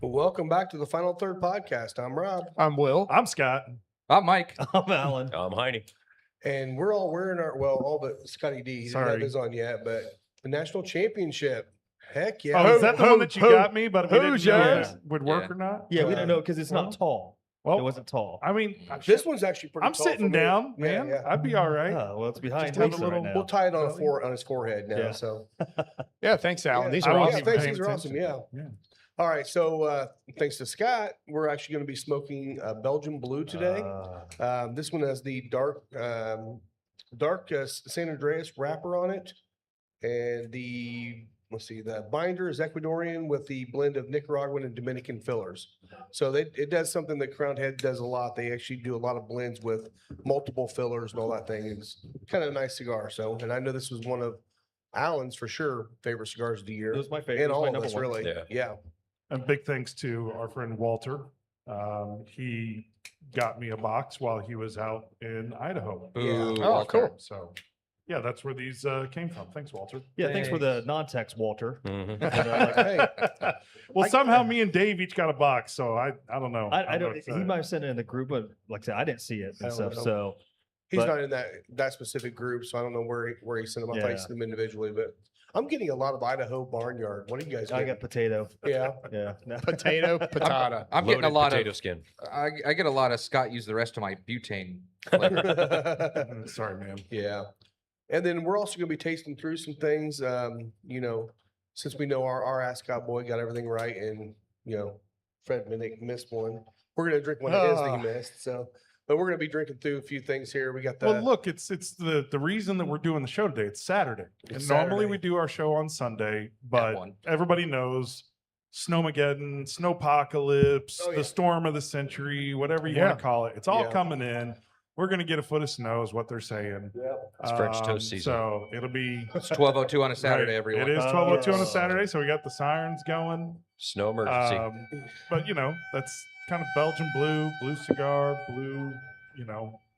Well, welcome back to the Final Third podcast. I'm Rob, I'm Will. I'm Scott. I'm Mike. I'm Alan. I'm Heine. and we're all wearing all but Scotty D. He doesn't have Sorry. his on yet, but the national championship. Heck yeah! Oh, is that the one that you got me? But we didn't who's know yours? if it would work Yeah. or not. Yeah, we don't know because it's not tall. It Well, wasn't tall. I mean, This one's actually pretty. I'm tall for sitting me. down, Yeah, man. yeah. I'd be all right. Oh, well, it's behind Just have a Lisa little- right We'll now. tie it on his forehead now. Yeah. So Yeah, thanks, Alan. Yeah. These I are wasn't yeah, awesome. even thanks. paying These are awesome. attention. Yeah. Yeah. All right. So thanks to Scott, we're actually going to be smoking Belgian Blue today. This one has the dark San Andreas wrapper on it, and the binder is Ecuadorian with the blend of Nicaraguan and Dominican fillers. So it does something that Crown Head does a lot. They actually do a lot of blends with multiple fillers and all that thing. It's kind of a nice cigar. So, and I know this was one of Alan's for sure favorite cigars of the year, It was my favorite. and It was my all of number us one. really. Yeah. And big thanks to our friend Walter. He got me a box while he was out in Idaho. Yeah. Oh, Walter. cool. So, yeah, that's where these came from. Thanks, Walter. Yeah, thanks for the non-text, Walter. Mhm. Hey, Well, somehow me and Dave each got a box, so I don't know. I don't know don't. if He that- might have sent it in the group, but like I said, I didn't see it I and don't stuff. know. So he's But- not in that specific group, so I don't know where he sent them. I thought he Yeah. sent them individually, but I'm getting a lot of Idaho barnyard. What do you guys I get? got potato. Yeah. Yeah. No. Potato, patata. I'm getting a Loaded lot potato of. skin. I get a lot of Scott used the rest of my butane. flavor. Sorry, man. Yeah. And then we're also going to be tasting through some things. Since we know our ascot boy got everything right, and Fred Minnick missed one, we're going to drink one of his that he missed. So, but we're going to be drinking through a few things here. We got the Well, look, it's the reason that we're doing the show today. It's Saturday. It's And normally Saturday. we do our show on Sunday, but one. everybody knows Snowmageddon, Snowpocalypse, Oh, yeah. the storm of the century, whatever you Yeah. want to call it. It's all Yeah. coming in. We're gonna get a foot of snow, is what they're saying. It's French toast season. So it'll be It's 12:02 on a Saturday, right, everyone. It is 12:02 on a Oh. Saturday, so we got the sirens going. Snow emergency. But that's kind of Belgian blue cigar, blue.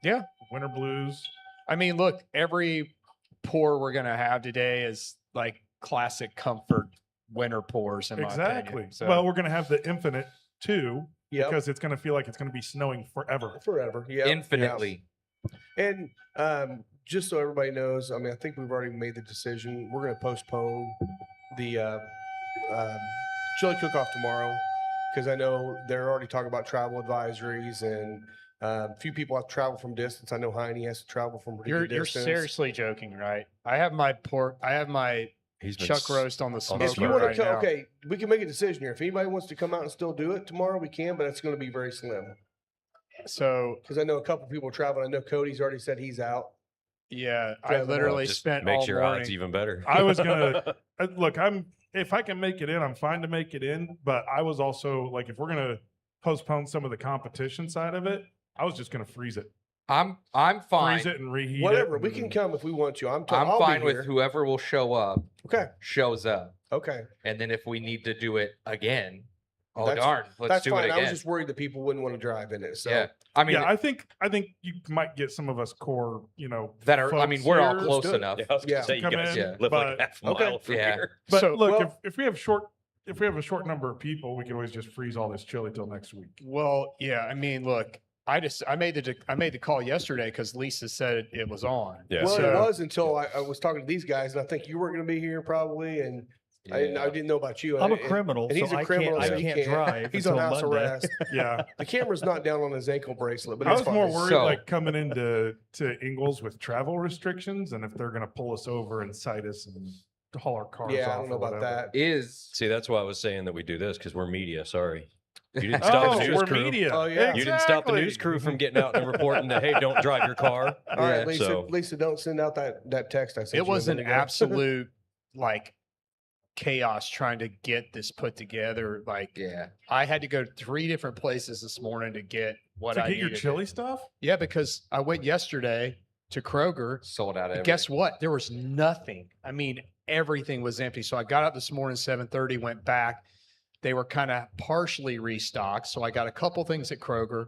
Yeah. winter blues. I mean, look, every pour we're gonna have today is like classic comfort winter pours. In my Exactly. opinion. So, Well, we're gonna have the infinite too, Yep. because it's gonna feel like it's gonna be snowing forever. forever. Yeah. Infinitely. And just so everybody knows, I mean, I think we've already made the decision. We're going to postpone the chili cook-off tomorrow because I know they're already talking about travel advisories, and a few people have to travel from distance. I know Heine has to travel from pretty you're good distance. seriously joking, right? I have my pork. I have my He's been chuck roast on the the smoker If you smoker want right to, now. okay, we can make a decision here. If anybody wants to come out and still do it tomorrow, we can, but it's going to be very slim So because I know a couple people traveling. I know Cody's already said he's out. yeah, I Driving literally just spent makes all your morning. odds even better. I was gonna look. If I can make it in, I'm fine to make it in. But I was also like, if we're gonna postpone some of the competition side of it, I was just gonna freeze it, I'm fine. freeze it and reheat Whatever, it. we can and- come if we want to. I'm I'll be fine with here. whoever will show up. Okay, Shows up, okay. and then if we need to do it again, oh That's- darn, let's That's do fine. it I was again. just worried that people wouldn't want to drive in it. So Yeah, I mean yeah, I think you might get some of us core, that are. I mean, folks we're all here. close do it. enough. Yeah, I was gonna Yeah. say you Come guys in, live like but- half a Okay. mile from Yeah. here. But So- look, well- if we have a short number of people, we can always just freeze all this chili till next week. Well, yeah. I mean, look, I made the call yesterday because Lisa said it was on. Yeah. well, So- it was until I was talking to these guys, and I think you weren't going to be here probably, and I didn't know about you. I'm a And- criminal, and he's so a I criminal, can't. so I he can't can't. drive. He's on until house Monday. arrest. Yeah, The camera's not down on his ankle bracelet, but I it's was more fine. worried So- like coming into Ingles with travel restrictions, and if they're gonna pull us over and cite us and haul our cars Yeah, off. I don't know or about whatever. that. Is See, that's why I was saying that we do this because we're media. Sorry. You didn't Oh, stop the news we're crew. media. Oh, yeah. You didn't stop the Exactly. news crew from getting out and reporting that, hey, don't drive your car. All right, Yeah, Lisa. so- Lisa, don't send out that text I sent you. It was a an minute ago. absolute like chaos trying to get this put together. Like yeah. I had to go to 3 different places this morning to get what To I get your needed. chili stuff. Yeah, because I went yesterday to Kroger. Sold out. And guess what? There was nothing. I mean, everything was empty. So I got up this morning, 7:30, went back. They were kind of partially restocked. So I got a couple things at Kroger.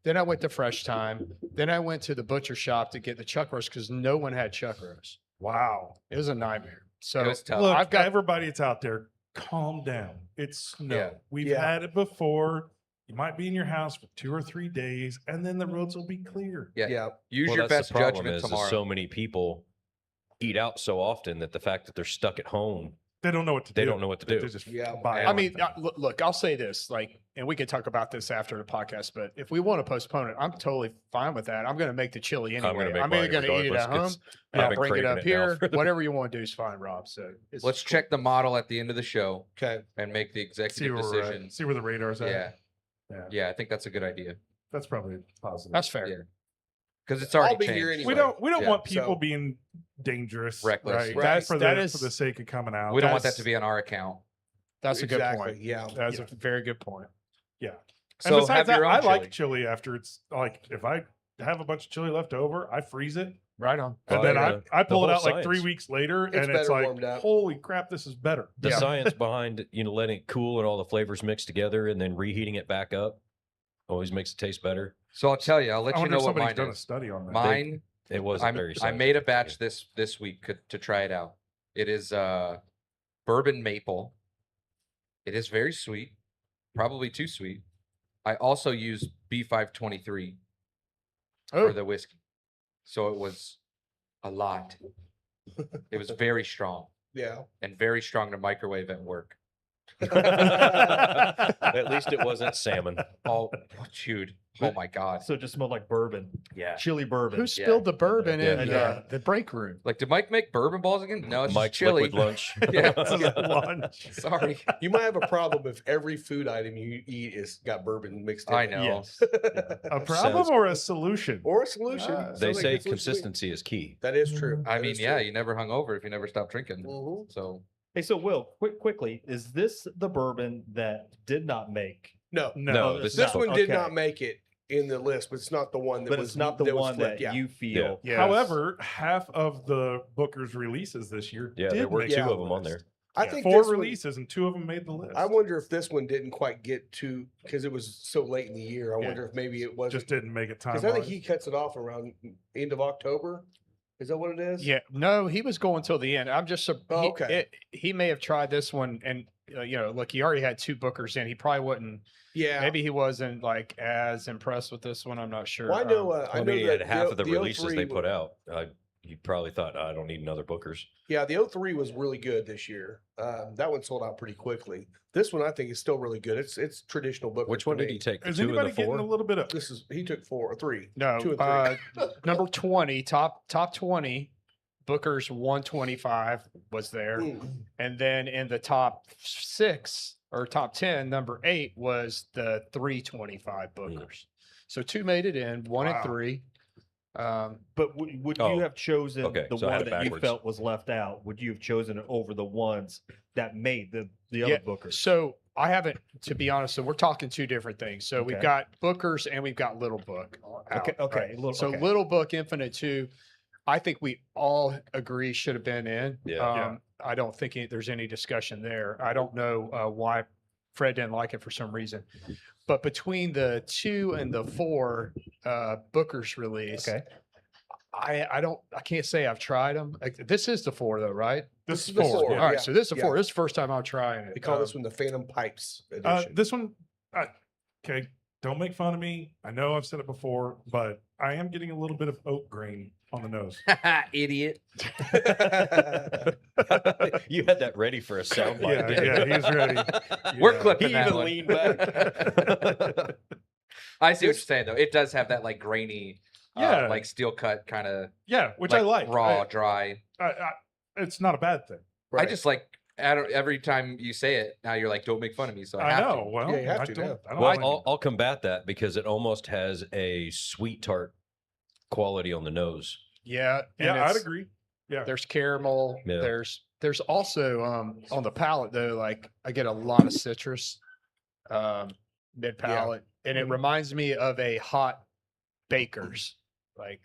Then I went to Fresh Time. Then I went to the butcher shop to get the chuck roast because no one had chuck roast. Wow. It was a nightmare. So It was tough. Look, I've got everybody that's out there. calm down. It's snow. Yeah. We've Yeah. had it before. You might be in your house for 2 or 3 days, and then the roads will be clear. Yeah. Yeah. Use Well, your that's best the problem judgment is tomorrow. so many people eat out so often that the fact that they're stuck at home, They don't know what to they do. don't know what to They do. just Yeah. buy I mean, everything. look, I'll say this, like, and we can talk about this after the podcast, but if we want to postpone it, I'm totally fine with that. I'm going to make the chili I'm gonna anyway. make I'm either mine going to eat it regardless, at home. 'cause And I've I'll been bring it craving up it now here. for the- Whatever you want to do is fine, Rob. So it's Let's cool. check the model at the end of the show Okay. and make the see executive where we're at. decision. See where the radar's at. Yeah. Yeah. Yeah, I think that's a good idea That's probably positive. That's fair. Yeah. because it's already I'll be changed. here anyway. we don't Yeah, want people so- being dangerous, Reckless. Right? Right. That's for That the is- for the sake of coming out. We don't want that That's- to be on our account. That's a good Exactly, point. yeah. That's a very good point. Yeah. And So besides have that, your own I chili. like chili after it's like if I have a bunch of chili left over, I freeze it Right on. and Well, then yeah, I the pull it whole out like 3 science. weeks later, It's and it's better like, warmed up. holy crap, this is better. The Yeah. science behind letting it cool and all the flavors mix together and then reheating it back up always makes it taste better. So I'll tell you. I'll let I you wonder know if what somebody's mine done a is. study on that. Mine, It wasn't very. I made a scientific. batch this week to try it out. It is bourbon maple. It is very sweet, probably too sweet. I also used B523 Oh, for the whiskey, so it was a lot. It was very strong Yeah. and very strong to microwave at work. At least it wasn't salmon. Oh, dude! Oh my god! So it just smelled like bourbon, Yeah. chili bourbon. who spilled the bourbon Yeah. in Yeah. the break room? Like, did Mike make bourbon balls again? No, it's Mike's just chili. liquid lunch. Yeah. Lunch. Sorry, You might have a problem if every food item you eat is got bourbon mixed in. I it. know. Yes. A problem Sounds- or a solution? Or a solution. They They Sounds like say a solution to me. consistency is key. That is true. I That mean, is yeah, true. you never hung over if you never stopped drinking. Mhm. So Hey, so Will, quickly, is this the bourbon that did not make? No. No, it's this This not. one did Okay. not make it in the list, but it's not the one that But was it's not the was one flipped. that Yeah. you feel. Yes. However, half of the Booker's releases this year Yeah, did there were make two the of them on list. there. I Yeah, think 4 this one- releases and 2 of them made the list. I wonder if this one didn't quite get to because it was so late in the year. I Yeah. wonder if maybe it wasn't just didn't make it time. because I think he cuts it off around end of October. Is that what it is? Yeah, no, he was going till the end. I'm just Oh, okay. He may have tried this one, and look, he already had 2 Bookers in. He probably wouldn't. Yeah. Maybe he wasn't like as impressed with this one. I'm not sure. Well, I know. Um, I I know mean, that at half of the the releases 03 they put out, you probably thought, I don't need another Booker's. Yeah, the 03 was really good this year. That one sold out pretty quickly. This one I think is still really good. It's traditional book. Which one did he take? The Is 2 anybody and the getting 4? a little bit of? This is he took 4 or 3. no, 2 and 3. number 20, top 20, Booker's 125 was there, Mm. and then in the top 6 or top 10, number 8 was the 325 Bookers. So 2 made it in, 1 Wow. and 3. But would Oh, you have chosen okay, the so I had one it that you backwards. felt was left out? Would you have chosen it over the ones that made the Yeah, other bookers? So I haven't, to be honest. So we're talking 2 different things. So we've Okay. got Bookers and we've got Little Book. Okay, out, okay, right? Little- So okay. Little Book Infinite 2, I think we all agree should have been in. Yeah. Yeah. I don't think there's any discussion there. I don't know why Fred didn't like it for some reason. But between the 2 and the 4 Booker's release, Okay. I can't say I've tried them. This is the 4 though, right? This is the 4. four. Yeah. All right, Yeah, so this is the yeah. 4. This is the first time I'm trying it. They call Um, this one the Phantom Pipes edition. This one, okay, don't make fun of me. I know I've said it before, but I am getting a little bit of oat grain on the nose. idiot. You had that ready for a soundbite. didn't you? Yeah, he's ready. We're Yeah. clipping He that even one. leaned back. I see what you're saying though. It does have that like grainy, Yeah. like steel cut kind of Yeah, which I like. raw, dry. It's not a bad thing. I Right. just like every time you say it, now you're like, don't make fun of me. So I, I have know. to. Well, Yeah, you have I to don't, now. I don't Well, like I'll combat that because it almost has a sweet tart quality on the nose. Yeah, and yeah, I'd it's- agree. Yeah. There's caramel. Yeah. There's also on the palate though, like I get a lot of citrus mid palate, and it reminds me of a hot baker's. Like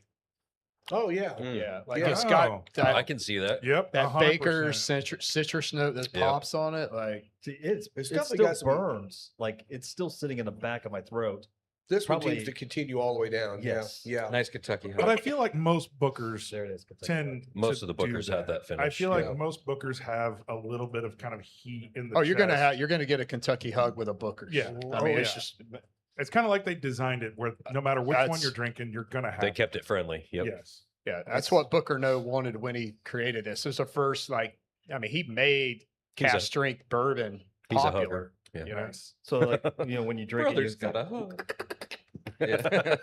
Oh yeah. yeah, like Yeah. it's Oh. got I that, can see that. Yep. that 100%. baker's citrus note that Yep. pops on it. Like See, it's It's it definitely still got some- burns. Like it's still sitting in the back of my throat. This one Probably- seems to continue all the way down. Yes. Yeah. Nice Kentucky. But Hug. I feel like most bookers There it is. tend Most to of the do bookers have that I finish, feel like yeah. most bookers have a little bit of kind of heat in the Oh, you're gonna chest. you're gonna get a Kentucky hug with a Booker. Yeah. I mean, Oh, it's yeah. just It's kind of like they designed it where no matter which one That's- you're drinking, you're gonna have. They kept it friendly. Yep. Yes. yeah. That's what Booker No wanted when he created this. This was the first he made He's a- cast strength bourbon He's a popular. hugger. Yeah. You know? Yes. So like, when you drink Brother's it, got a hug. Yeah.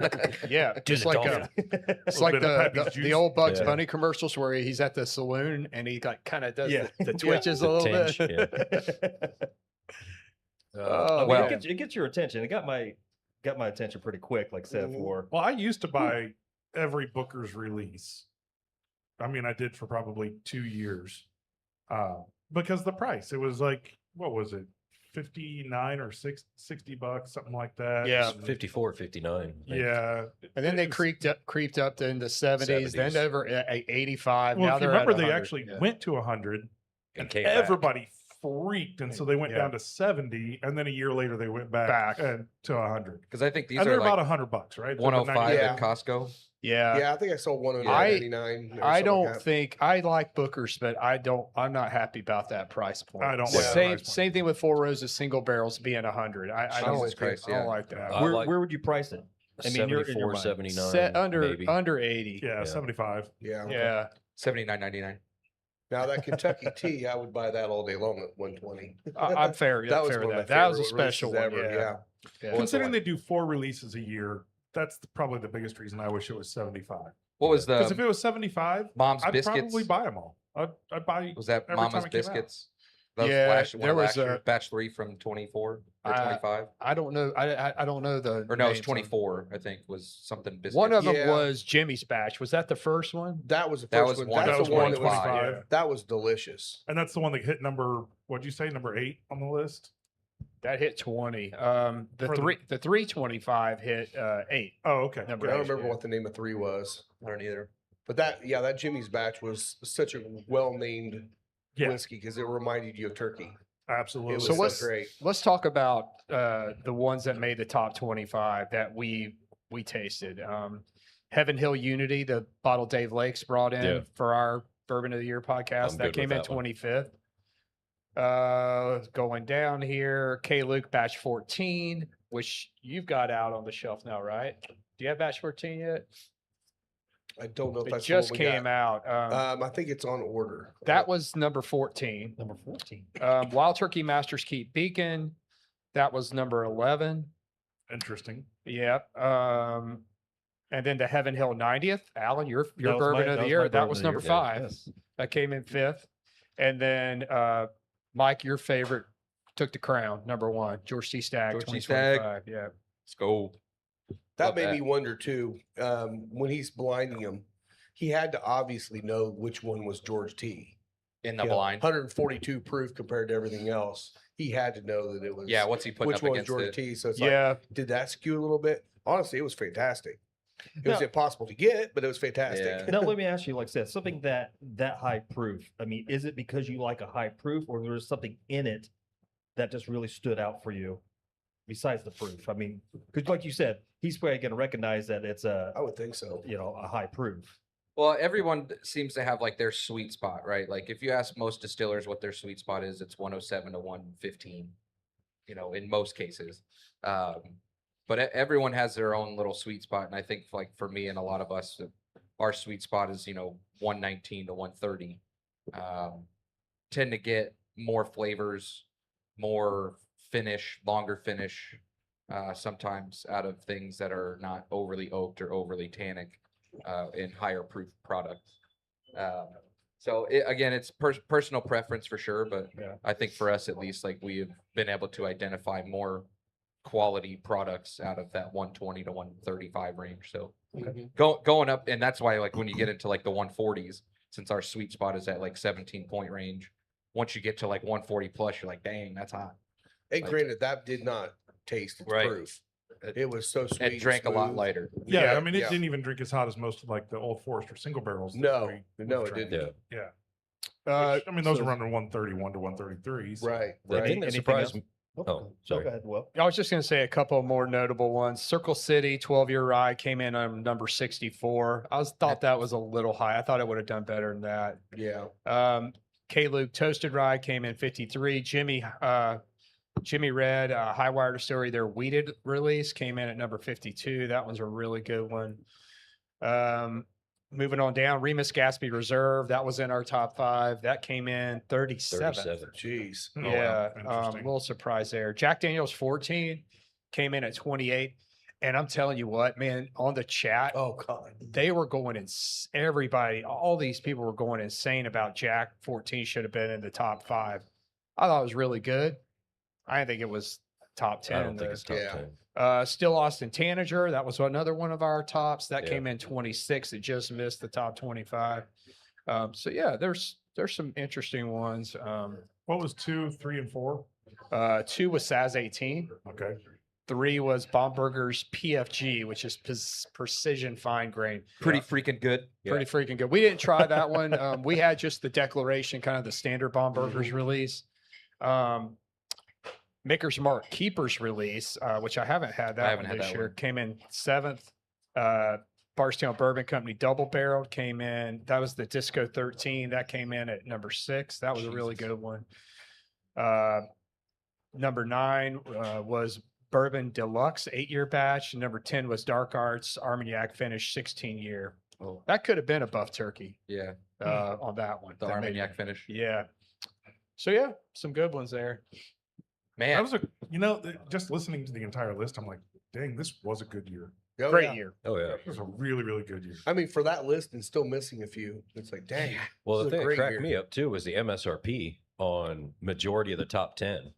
Yeah, Do just the like dolphin. it's Little like bit of Pappy's the juice. old Bugs Yeah. Bunny commercials where he's at the saloon and he kind of does Yeah. the twitches a The little tinge, bit. I mean, Well- it gets your attention. It got my attention pretty quick, like I said Mhm. before. Well, I used to buy every Booker's release. I mean, I did for probably 2 years. Because the price, it was like, what was it? 59 or $60, something like that. Yeah. 54, 59. I think. Yeah. And then they It was- creeped up to in the 70s, then 70s. over at 85. Well, now if you they're at remember, they 100. actually Yeah. went to 100 And and came back. everybody freaked. And so they went Yeah. down to 70. And then a year later, they went back, Back. to 100. Because I think these And are they're about like $100, right? They're the 105 Yeah. at Costco. Yeah. Yeah, I think I saw one on I- 99. I don't think I like Booker's, but I'm not happy about that price point. I don't like that Same price point. same thing with Four Roses single barrels being 100. I don't Jesus Christ, I don't yeah. like that. I Where, like- where would you price it? I mean, you're in your 74, mind. 79. Set maybe. under 80. Yeah, Yeah. 75. Yeah. Yeah. $79.99. Now that Kentucky tea, I would buy that all day long at 120. I'm fair. That was fair one with of my that. That was a favorite releases special one. ever, Yeah. yeah. Yeah. Considering Considering they do 4 releases a year, that's probably the biggest reason I wish it was 75. What was Because if the it was 75, Mom's I'd Biscuits? probably buy them all. I'd buy. Was that every time Mama's it came out. Biscuits? That was Yeah, one there of was last year, a- batch 3 from 24 or I- 25. I don't know. I don't know the. Or no, it was names on- 24, I think, was something biscuits. One of them Yeah. was Jimmy's batch. Was that the first one? That was the That first was one. one- That's that was the one that was 125. Yeah. that was delicious. And that's the one that hit number, what'd you say, number 8 on the list? That hit 20. For the- The 325 hit 8. Oh, okay. Number good. I don't eight, remember yeah. what the name of 3 was, I don't either. but that Jimmy's batch was such a well-named Yeah, whiskey because it reminded you of turkey. absolutely. It was So so what's- great. Let's talk about the ones that made the top 25 that we tasted. Heaven Hill Unity, the bottle Dave Lakes brought in Yeah. for our Bourbon of the Year podcast. I'm That good with came in that one. 25th. Going down here, K Luke batch 14, which you've got out on the shelf now, right? Do you have batch 14 yet? I don't know if It that's just the one we came got. out. I think it's on order. That was number 14. Number 14. Wild Turkey Masters Keep Beacon. That was number 11. Interesting. Yep. And then the Heaven Hill 90th. Alan, your That was my- bourbon of that the was year. my That bourbon was of the number year. 5. Yes. That came in 5th. And then Mike, your favorite, took the crown, number 1. George T. Stagg, George T. Stagg. 2025. Yeah. Let's go. That Love made that. me wonder too. When he's blinding him, he had to obviously know which one was George T. In the You know, blind. 142 proof compared to everything else. He had to know that it was. Yeah, what's he putting which up one was against George it? T. So it's like, Yeah. did that skew a little bit? Honestly, it was fantastic. It was Now- impossible to get, but it was fantastic. Yeah. Now let me ask you, like I said, something that high proof. I mean, is it because you like a high proof, or there's something in it that just really stood out for you, besides the proof? I mean, because like you said, he's probably going to recognize that it's a I would think so. a high proof. Well, everyone seems to have like their sweet spot, right? Like if you ask most distillers what their sweet spot is, it's 107 to 115, in most cases. But everyone has their own little sweet spot. And I think like for me and a lot of us, our sweet spot is, 119 to 130. Tend to get more flavors, more finish, longer finish, sometimes out of things that are not overly oaked or overly tannic in higher proof products. So again, it's personal preference for sure, but Yeah. I think for us at least, like we have been able to identify more quality products out of that 120 to 135 range. So Mhm. going up, and that's why like when you get into like the 140s, since our sweet spot is at like 17-point range, once you get to like 140 plus, you're like, dang, that's hot. And Like- granted, that did not taste its Right. proof. It was so sweet. It drank a lot smooth. lighter. Yeah, I mean, it yeah. didn't even drink as hot as most of like the Old Forester single barrels. that No, we've no, it drank. didn't. Yeah. Uh, Which, I mean, those so- are running 131 to 133s. Right. The right. thing that Anything surprised else? Oh, sorry. Go ahead, Will. I was just going to say a couple more notable ones. Circle City 12-year ride came in on number 64. Thought that was a little high. I thought it would have done better than that. Yeah. K-Luke Toasted Ride came in 53. Jimmy Red, High Wire Distillery, their weeded release came in at number 52. That one's a really good one. Moving on down, Remus Gatsby Reserve, that was in our top 5. That came in 37. 37. Jeez. Oh, wow. Yeah, a Interesting. little surprise there. Jack Daniel's 14 came in at 28. And I'm telling you what, man, on the chat, Oh God. they were going everybody, all these people were going insane about Jack 14 should have been in the top 5. I thought it was really good. I didn't think it was top 10. I don't think it's top Yeah. 10. Still Austin Tanager, that was another one of our tops. That Yeah. came in 26. It just missed the top 25. So yeah, there's some interesting ones. What was 2, 3, and 4? 2 was SAS 18. Okay. 3 was Baumburger's PFG, which is precision fine grain. Pretty freaking good. Yeah. Pretty freaking good. We didn't try that one. We had just the declaration, kind of the standard Baumburger's release. Maker's Mark Keeper's release, which I haven't had that haven't one had this that year, one. came in 7th. Barstown Bourbon Company Double Barreled came in. That was the Disco 13. That came in at number 6. That was a really good one. Number 9 was Bourbon Deluxe 8-year batch. Number 10 was Dark Arts Armagnac Finish 16-year. Oh. That could have been a buff turkey Yeah. on that one. The That made- Armagnac finish. Yeah. So yeah, some good ones there. Man. That was just listening to the entire list, I'm like, dang, this was a good year. Oh, Great yeah. year. Oh, yeah. It was a really, really good year. I mean, for that list and still missing a few, it's like, dang. Well, This the is a thing that great cracked year. me up too was the MSRP on majority of the top 10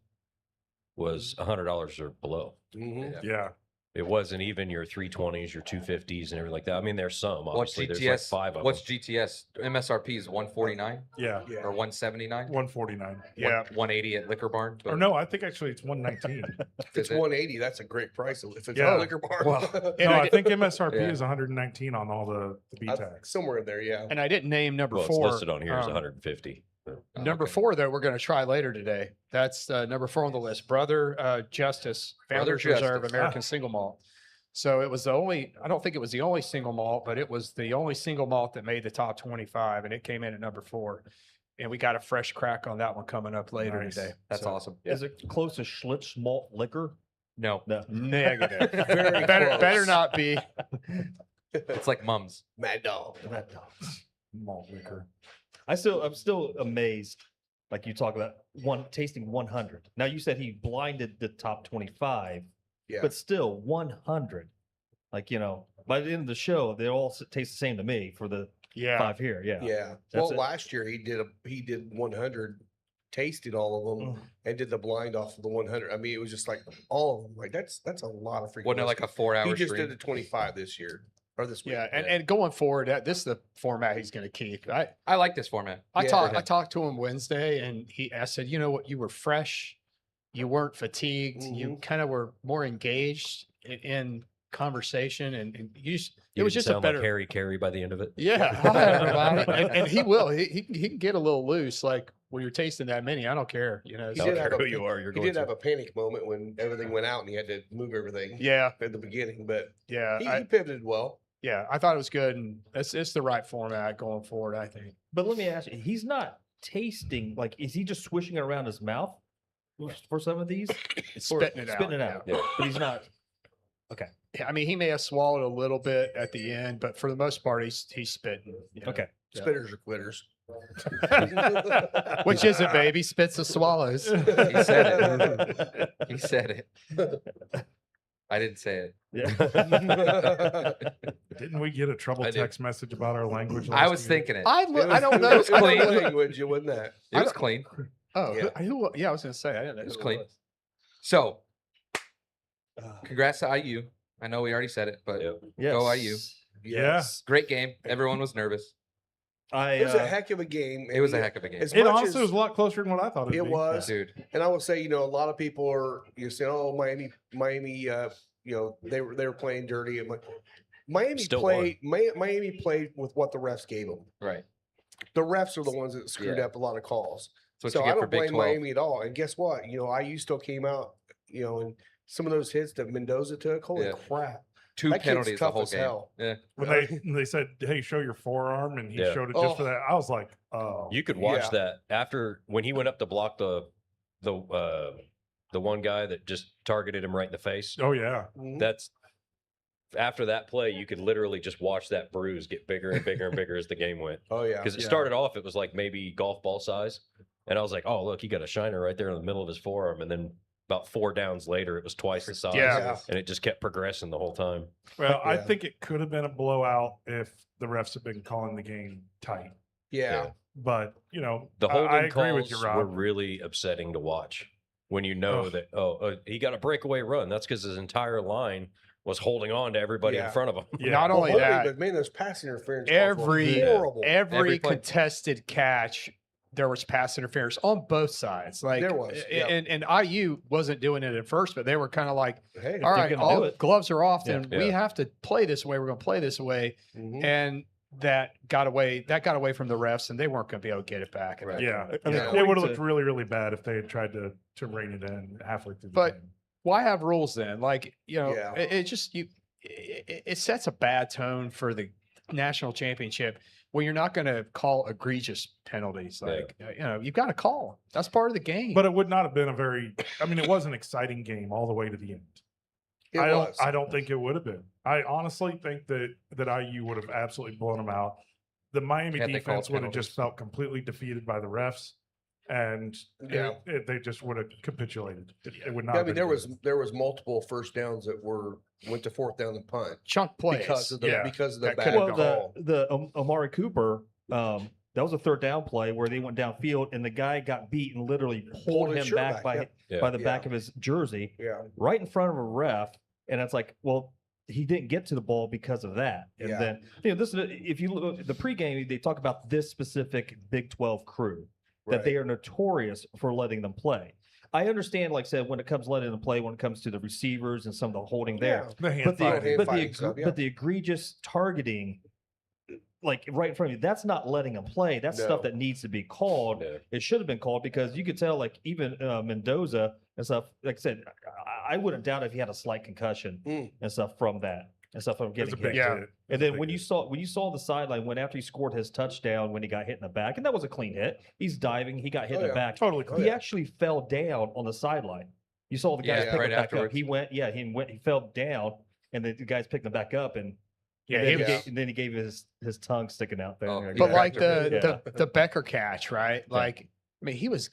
was $100 or below. Mhm. Yeah. Yeah. It wasn't even your 320s, your 250s, and everything like that. I mean, there's some. What's Obviously, GTS? there's like 5 of What's them. GTS? MSRP is 149 Yeah. Yeah. or 179? 149. Yeah. 180 at Liquor Barn. Or no, I think actually it's 119. If it's Is it? 180, that's a great price. If it's Yeah. a liquor bar, Well, No, I think MSRP Yeah. is 119 on all the B tax. somewhere in there, yeah. And I didn't name number Well, 4. it's listed on here as um, 150. but- Oh, Number okay. 4, though, we're going to try later today. That's number 4 on the list. Brother Justice, Brother Founders Reserve Justice. American Single Malt. So it was the only, I don't think it was the only single malt, but it was the only single malt that made the top 25, and it came in at number 4. And we got a fresh crack on that one coming up later Nice. today. That's So, awesome. Yeah. Is it close to Schlitz malt liquor? No, No. Negative. Very better close. not be. it's like Mums. Mad Dog. Malt liquor. I'm still amazed. Like you talk about tasting 100. Now you said he blinded the top 25, Yeah. but still 100. Like, by the end of the show, they all taste the same to me for the Yeah. 5 here. Yeah. Yeah. That's Well, it. last year he did 100, tasted all of them, and did the blind off of the 100. I mean, it was just like all of them. Like that's a lot of freaking. Wasn't it like a whiskey. 4-hour He just stream? did the 25 this year or this week. Yeah. And going forward, this is the format he's going to keep. I like this format. I Yeah. talked to him Wednesday, and I said, you know what, you were fresh, you weren't fatigued, you kind of were more engaged in conversation, and you just it You was didn't just a sound better. like Harry Carey by the end of it. Yeah, hi, everybody. and he will. He can get a little loose, like when you're tasting that many. I don't care, He I did don't have care a- who you are. You're He going did to. have a panic moment when everything went out and he had to move everything Yeah, at the beginning, but yeah, he pivoted well. I thought it was good, and it's the right format going forward, I think. But let me ask you, he's not tasting, like, is he just swishing it around his mouth for some of these? Or Spitting it out. Spitting it out. Yeah. But he's not. Yeah, I mean, he may have swallowed a little bit at the end, but for the most part, he's spitting. Okay. Yeah. Spitters are quitters. Which is it, baby? Spits or swallows. He said it. He said it. I didn't say it. Yeah. Didn't we get a trouble I did. text message about our language? I last was year? thinking it. I don't know. It was I don't clean. know. language, you wouldn't that? It was clean. Oh, Yeah. yeah, I was going to say. I didn't know. It was who clean. was. So, congrats to IU. I know we already said it, but Yep. Yes. Go IU. Yes. great game. Everyone was nervous. It was a heck of a game. It was a heck of a game. As It much honestly as was a lot closer than what I thought it'd it be. was, Dude, and I would say, a lot of people are saying, "Oh, Miami, they were playing dirty." I'm like, Miami Still played. Miami played with what the refs gave them. right. The refs are the ones that screwed Yeah. up a lot of calls. That's what So you I get for don't Big blame 12. Miami at all. And guess what? IU still came out, and some of those hits that Mendoza took, holy Yeah. crap. Two That kid's penalties the tough whole as game. hell. Yeah. When they said, "Hey, show your forearm," and he Yeah. showed it just for Oh. that, I was like, "Oh, You could watch Yeah. that after when he went up to block the one guy that just targeted him right in the face. oh yeah." Mhm. That's after that play, you could literally just watch that bruise get bigger and bigger and bigger as the game went. Oh, yeah. Because it Yeah. started off, it was like maybe golf ball size. And I was like, oh, look, he got a shiner right there in the middle of his forearm. And then about 4 downs later, it was twice the size. Yeah. And it just kept progressing the whole time. Well, I Yeah. think it could have been a blowout if the refs had been calling the game tight. Yeah. But The I holding agree with you, calls Rob. were really upsetting to watch when you know Ugh. that, he got a breakaway run. That's because his entire line was holding on to everybody in Yeah. front of him. Yeah. Not Well, only holy, that, but man, those pass interference calls were every horrible. every play. contested catch, there was pass interference on both sides. Like There was, yeah. and IU wasn't doing it at first, but they were kind of like, Hey. all right, gonna all do it. gloves are off, Yeah. then we have to play this way. We're going to play this way, Mhm. and that got away from the refs, and they weren't going to be able to get it back. at that yeah, point. I mean, Yeah. it according would have to- looked really, really bad if they had tried to rein it in halfway through the But- game. Why have rules then? Like Yeah. it just it sets a bad tone for the national championship when you're not going to call egregious penalties. Like you've got to call them. That's part of the game. But it would not have been it was an exciting game all the way to the end. It I was. don't think it would have been. I honestly think that IU would have absolutely blown them out. The Miami Had they called defense would have just penalties. felt completely defeated by the refs, and Yeah. they just would have capitulated. It would not. Yeah, I have mean, been there good. was multiple first downs that went to fourth down and punt chunk plays. because of the Yeah. bad That could've Well, call. the Amari Cooper, that was a third down play where they went downfield and the guy got beat and literally pulled his him shirt back back, by yeah. Yeah. by the Yeah. back of his jersey Yeah. right in front of a ref. And it's like, well, he didn't get to the ball because of that. And Yeah. then, this is if you look at the pregame, they talk about this specific Big 12 crew that Right. they are notorious for letting them play. I understand, like I said, when it comes to letting them play, when it comes to the receivers and some of the holding there, Yeah. The hand but the fighting. hand but the fighting stuff, yeah. but the egregious targeting, like right in front of you, that's not letting them play. That's No. stuff that needs to be called. Yeah. It should have been called because you could tell, like even Mendoza and stuff. Like I said, I wouldn't doubt if he had a slight concussion Mm. and stuff from that and stuff from It was getting a big hit. Yeah. hit. It was And a then big when hit. you saw the sideline when after he scored his touchdown when he got hit in the back, and that was a clean hit. He's diving, he got hit Oh, in the yeah. back. Totally Oh, clear. He yeah. actually fell down on the sideline. You saw the guys Yeah, pick right him back afterwards. up. He fell down, and the guys picked him back up, and Yeah, and he then, was- he gave, and then he gave his tongue sticking out there. Oh, There you But go. like Yeah. the Becker catch, right? Like, I mean, he was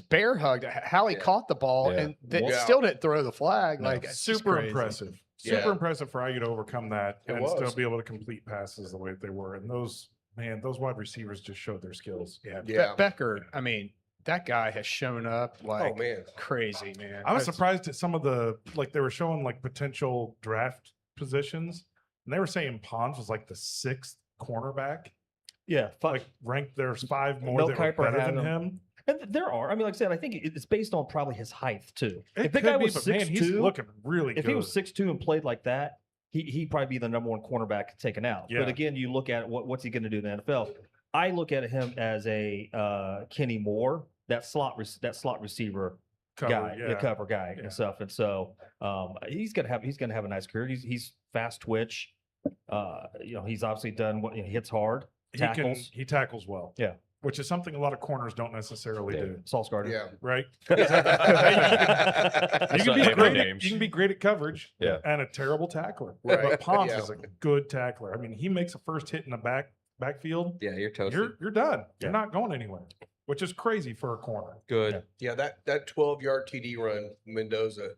bear hugged. How he Yeah. caught the ball Yeah. and they Yeah. still didn't throw the flag. No. Like, it's just Super crazy. impressive. Yeah. Super impressive for IU to overcome that It and still was. be able to complete passes the way that they were. And those wide receivers just showed their skills. Yeah, Yeah. Becker. I mean, that guy has shown up like Oh man. crazy, man. I was That's- surprised at some of the they were showing potential draft positions, and they were saying Pons was like the 6th cornerback, Yeah, ranked. There's 5 more Mel that were Kiper better had than him. him. and there are. I mean, like I said, I think it's based on probably his height too. It If the could guy be, was but man, he's 6'2", looking really if good. he was 6'2" and played like that, he'd probably be the number one cornerback taken out. Yeah. But again, you look at what's he going to do in the NFL. I look at him as a Kenny Moore, that slot receiver Cover, guy, the yeah. cover guy Yeah. and stuff. And so he's gonna have a nice career. He's fast twitch. He's obviously done what he hits hard, tackles. He tackles well. Yeah. Which is something a lot of corners don't necessarily Yeah. do. Sauce Gardner. Yeah. Right? Let's not name no names. You can be great at coverage Yeah. and a terrible tackler. Right. But Pons Yeah. is a good tackler. I mean, he makes a first hit in the backfield. Yeah, you're toasted. You're done. Yeah. You're not going anywhere, which is crazy for a corner. Good. Yeah, that 12-yard TD run, Mendoza,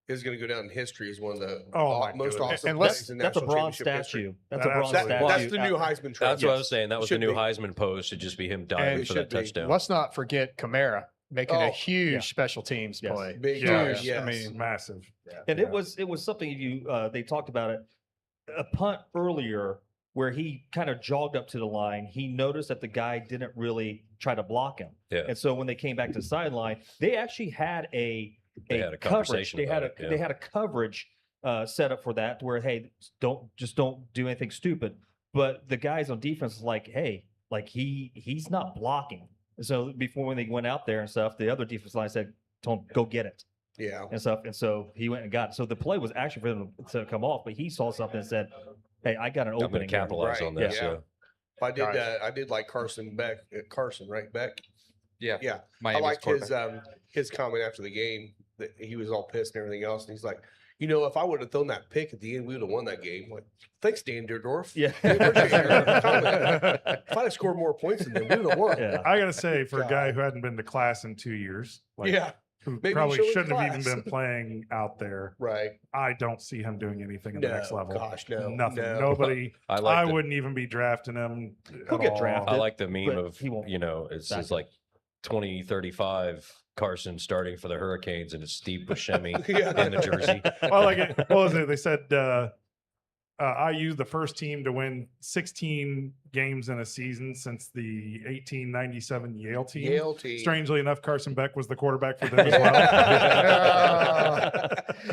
is going to go down in history as one of the Oh, my most goodness. awesome And plays in That's a national bronze championship history. statue. That's That a bronze absolutely- statue. That's the new Heisman trophy. That's what I was saying. That was the Should new be. Heisman pose, should just be him diving And for should that be. touchdown. Let's not forget Kamara making a Oh, huge yeah. special teams Yes. play. Big Yeah, huge, yes. I mean, Massive. And Yeah. it was something they talked about it. A punt earlier where he kind of jogged up to the line. He noticed that the guy didn't really try to block him. Yeah. And so when they came back to the sideline, they actually had They had a coverage. conversation They had about it, yeah. they had a coverage set up for that where, hey, don't do anything stupid. But the guys on defense is like, hey, like he's not blocking. So before when they went out there and stuff, the other defense line said, "Told him go get it." Yeah. And stuff. And so he went and got it. So the play was actually for him to come off, but he saw something and said, "Hey, I got an I'm going opening." to here." capitalize Right, on this. yeah. Yeah. I did like Carson Beck, right? Beck. Yeah. Yeah. I Miami's liked quarterback. his comment after the game that he was all pissed and everything else. And he's like, if I would have thrown that pick at the end, we would have won that game. Like, thanks, Dan Deerdorf. Yeah. We appreciate your comment. If I'd have scored more points than them, we would have won. Yeah. I gotta say, for a God. guy who hadn't been to class in 2 years, like, Yeah. who Maybe you probably should shouldn't have even class. been playing out there, Right. I don't see him doing anything at the next No, level. gosh, no, Nothing. no. Nobody. I like I the, wouldn't even be drafting him. He'll at get all. drafted. I like the meme but of, he won't it's back just up. like 2035 Carson starting for the Hurricanes and it's Steve Buscemi Yeah. in the jersey. Well, like, what was it? They said I used the first team to win 16 games in a season since the 1897 Yale team. Yale team. Strangely enough, Carson Beck was the quarterback for them as well.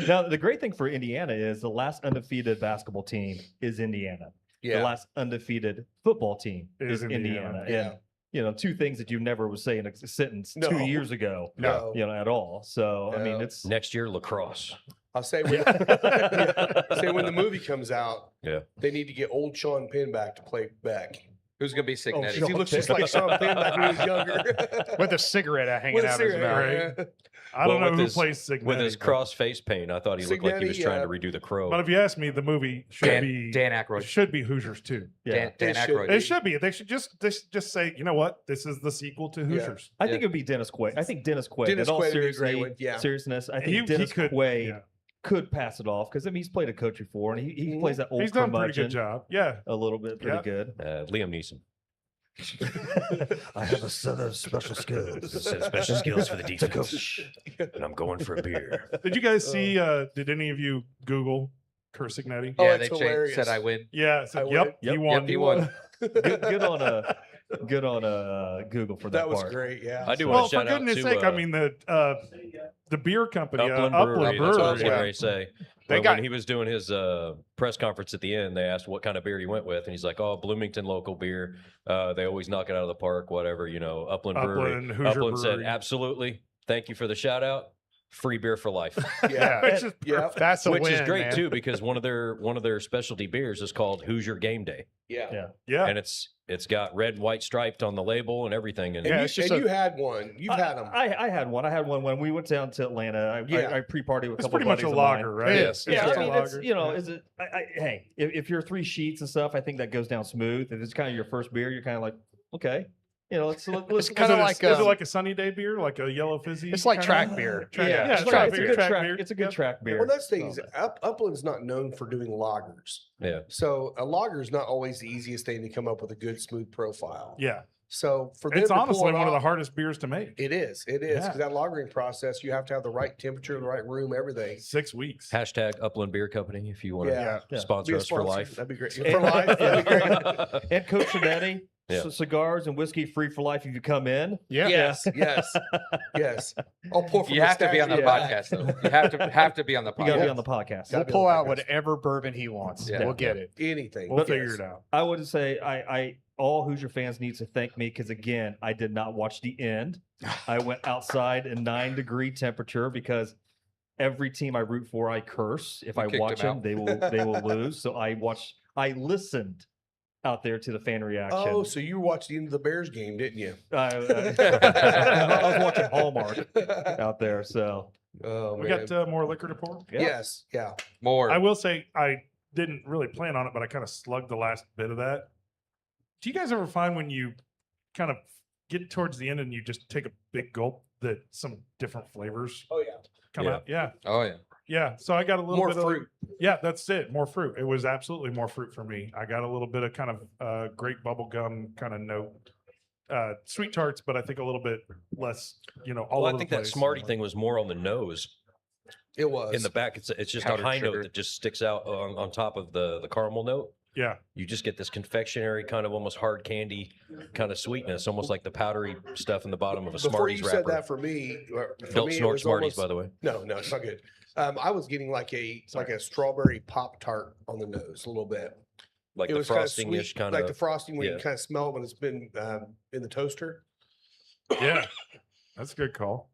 Now, the great thing for Indiana is the last undefeated basketball team is Indiana. The Yeah. last undefeated football team Is is Indiana. Yeah. And, two things that you never would say in a sentence No. 2 years ago, No. at all. So, I mean, No. it's Next year, lacrosse. I'll say when, say when the movie comes out, Yeah. they need to get old Sean Penn back to play Beck. Who's going to be Oh, Signetti? Sean He looks just like Sean Penn back when he was younger. With a cigarette hanging With a out of his cigarette, mouth. yeah. I don't Well, know with who his- plays Signetti. With his but- cross face paint, I thought he looked like he was Signetti, trying to redo the crow. But if you ask me, the movie should be Dan Aykroyd. should be Hoosiers too. yeah. Dan It should Aykroyd. be. It should be. They should just say, you know what? This is the sequel to Hoosiers. I Yeah. think it would be Dennis Quaid. I think Dennis Quaid. Dennis in all Quaid would be a great seriously- one, yeah. seriousness, I think He Dennis could. Quaid Yeah. could pass it off because he's played a coach before and he Mhm. plays that old He's done a pretty curmudgeon good job. Yeah. a little bit pretty Yeah. good. Liam Neeson. I have a set of special skills. Special skills for the defense. And I'm going for a beer. Did you guys see? Did any of you Google Kurt Signetti? Oh, Yeah, it's they hilarious. said I win. Yeah. It said, I yep. would. He Yep, won. he won. Good on Google for that, That was part. great. Yeah. I do Well, want to for shout out goodness to sake, I mean the beer company, Upland Upland Brewery. That's what I was Brewery. getting ready to say. They When got- he was doing his press conference at the end, they asked what kind of beer he went with, and he's like, "Oh, Bloomington local beer. They always knock it out of the park. Whatever, Upland Brewery." Upland, Hoosier Upland said, Brewery. "Absolutely. Thank you for the shout out. Free beer for life." Yeah, it's just Yeah. That's a Which win, is great man. too, because one of their specialty beers is called Hoosier Game Day, Yeah. yeah. and it's got red and white striped on the label and everything. And Yeah, And, it's you, just and a- you had one. You've had them. I had one. I had one when we went down to Atlanta. Yeah. I pre-partied with a It's couple pretty much buddies a of mine. lager, right? It is. It's Yeah, just I a mean, it's, lager. is it? Hey, if you're 3 sheets and stuff, I think that goes down smooth. If it's kind of your first beer, you're kind of like, okay, let's It's Is kind of it a- like is it like a sunny day beer, like a yellow fizzy? it's like kinda? track beer. Track- yeah, it's it's, track it's a beer, good track track. beer. It's a good Yep. track beer. Well, that's the thing. So, is Upland's not known for doing lagers. yeah, So a lager is not always the easiest thing to come up with a good smooth profile. Yeah, So for them it's to pull honestly it one of the off- hardest beers to make. It is. Yeah. Because that lagering process, you have to have the right temperature, the right room, everything. 6 weeks. hashtag Upland Beer Company if you want Yeah. to Yeah. sponsor Be a us for sponsor. life. That'd be great. For life, that'd be great. and Coach Shinetti, Yeah. cigars and whiskey free for life if you come in. Yeah. Yes, yes, yes. I'll pour from You the have to be on the statue. podcast, though. You have to be on the You got to podcast. be on the podcast. We'll Gotta be pull on out the podcast. whatever bourbon he wants. Yeah. We'll get it. Anything. We'll Yes. figure it out. I would say I all Hoosier fans need to thank me because again, I did not watch the end. I went outside in 9-degree temperature because every team I root for, I curse. If You I kicked watch them them, they will lose. So I listened out there to the fan reaction. Oh, so you watched the end of the Bears game, didn't you? I was watching Hallmark out there. So Oh, We man. got more liquor to pour. yeah. Yes, yeah. More. I will say I didn't really plan on it, but I kind of slugged the last bit of that. Do you guys ever find when you kind of get towards the end and you just take a big gulp that some different flavors Oh, yeah. come Yeah. out? Yeah. Oh yeah. Yeah. So I got a little More bit fruit. of yeah, that's it. More fruit. It was absolutely more fruit for me. I got a little bit of kind of grape bubble gum kind of note. Sweet tarts, but I think a little bit less, all Well, I over think the that place. Smarty thing was more on the nose. It was. In the back, it's just a Powdered high sugar. note that just sticks out on top of the caramel note. Yeah. You just get this confectionery kind of almost hard candy kind of sweetness, almost like the powdery stuff in the bottom of a Before Smarties you wrapper. said that for me, Don't it snort was Smarties, almost- by the way. No, it's not good. I was getting like a strawberry Pop Tart on the nose a little bit. Like It the was kinda frosting-ish sweet, kind like the of. frosting when you yeah. kind of smell it when it's been in the toaster. Yeah, that's a good call.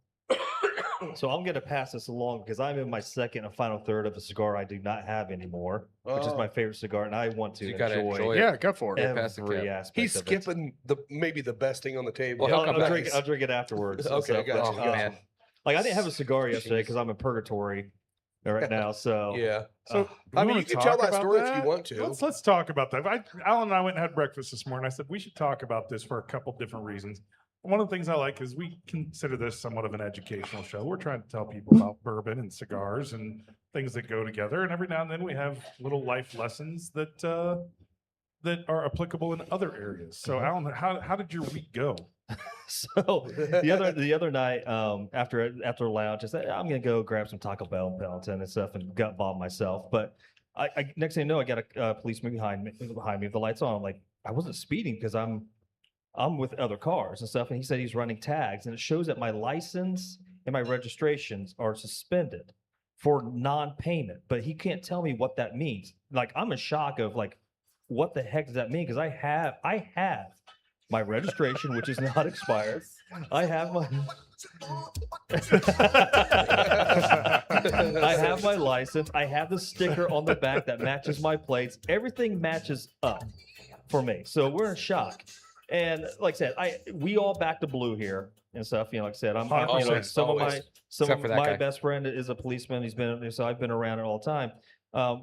So I'm going to pass this along because I'm in my second and final third of a cigar I do not have anymore, which is Oh. my favorite cigar, and I want to You gotta enjoy it. Yeah, go for it. Yeah. pass the every cap. aspect. He's of it. skipping maybe the best thing on the table. Well, he'll come I'll back. drink. I'll drink it afterwards. and Okay, stuff, gotcha, but, Oh, man. like I didn't have a cigar yesterday because I'm in purgatory right now. So Yeah. So I mean, wanna you can tell talk that about story if you that? want to. Let's talk about that. Alan and I went and had breakfast this morning. I said we should talk about this for a couple different reasons. One of the things I like is we consider this somewhat of an educational show. We're trying to tell people about bourbon and cigars and things that go together. And every now and then we have little life lessons that that are applicable in other areas. So, Alan, how did your week go? So the other night, after lounge, I said I'm gonna go grab some Taco Bell in Pendleton and stuff and gut bomb myself. But I next thing you know, I got a policeman behind me with the lights on. I'm like, I wasn't speeding because I'm with other cars and stuff. And he said he's running tags, and it shows that my license and my registrations are suspended for non-payment. But he can't tell me what that means. Like I'm in shock of like, what the heck does that mean? Because I have my registration, which is not expired. I have my I have my license. I have the sticker on the back that matches my plates. Everything matches up for me. So we're in shock. And like I said, we all back to blue here and stuff. You know, like I said, I'm you know, Always, some of always. some Except of for that my guy. best friend is a policeman. He's been so I've been around it all the time.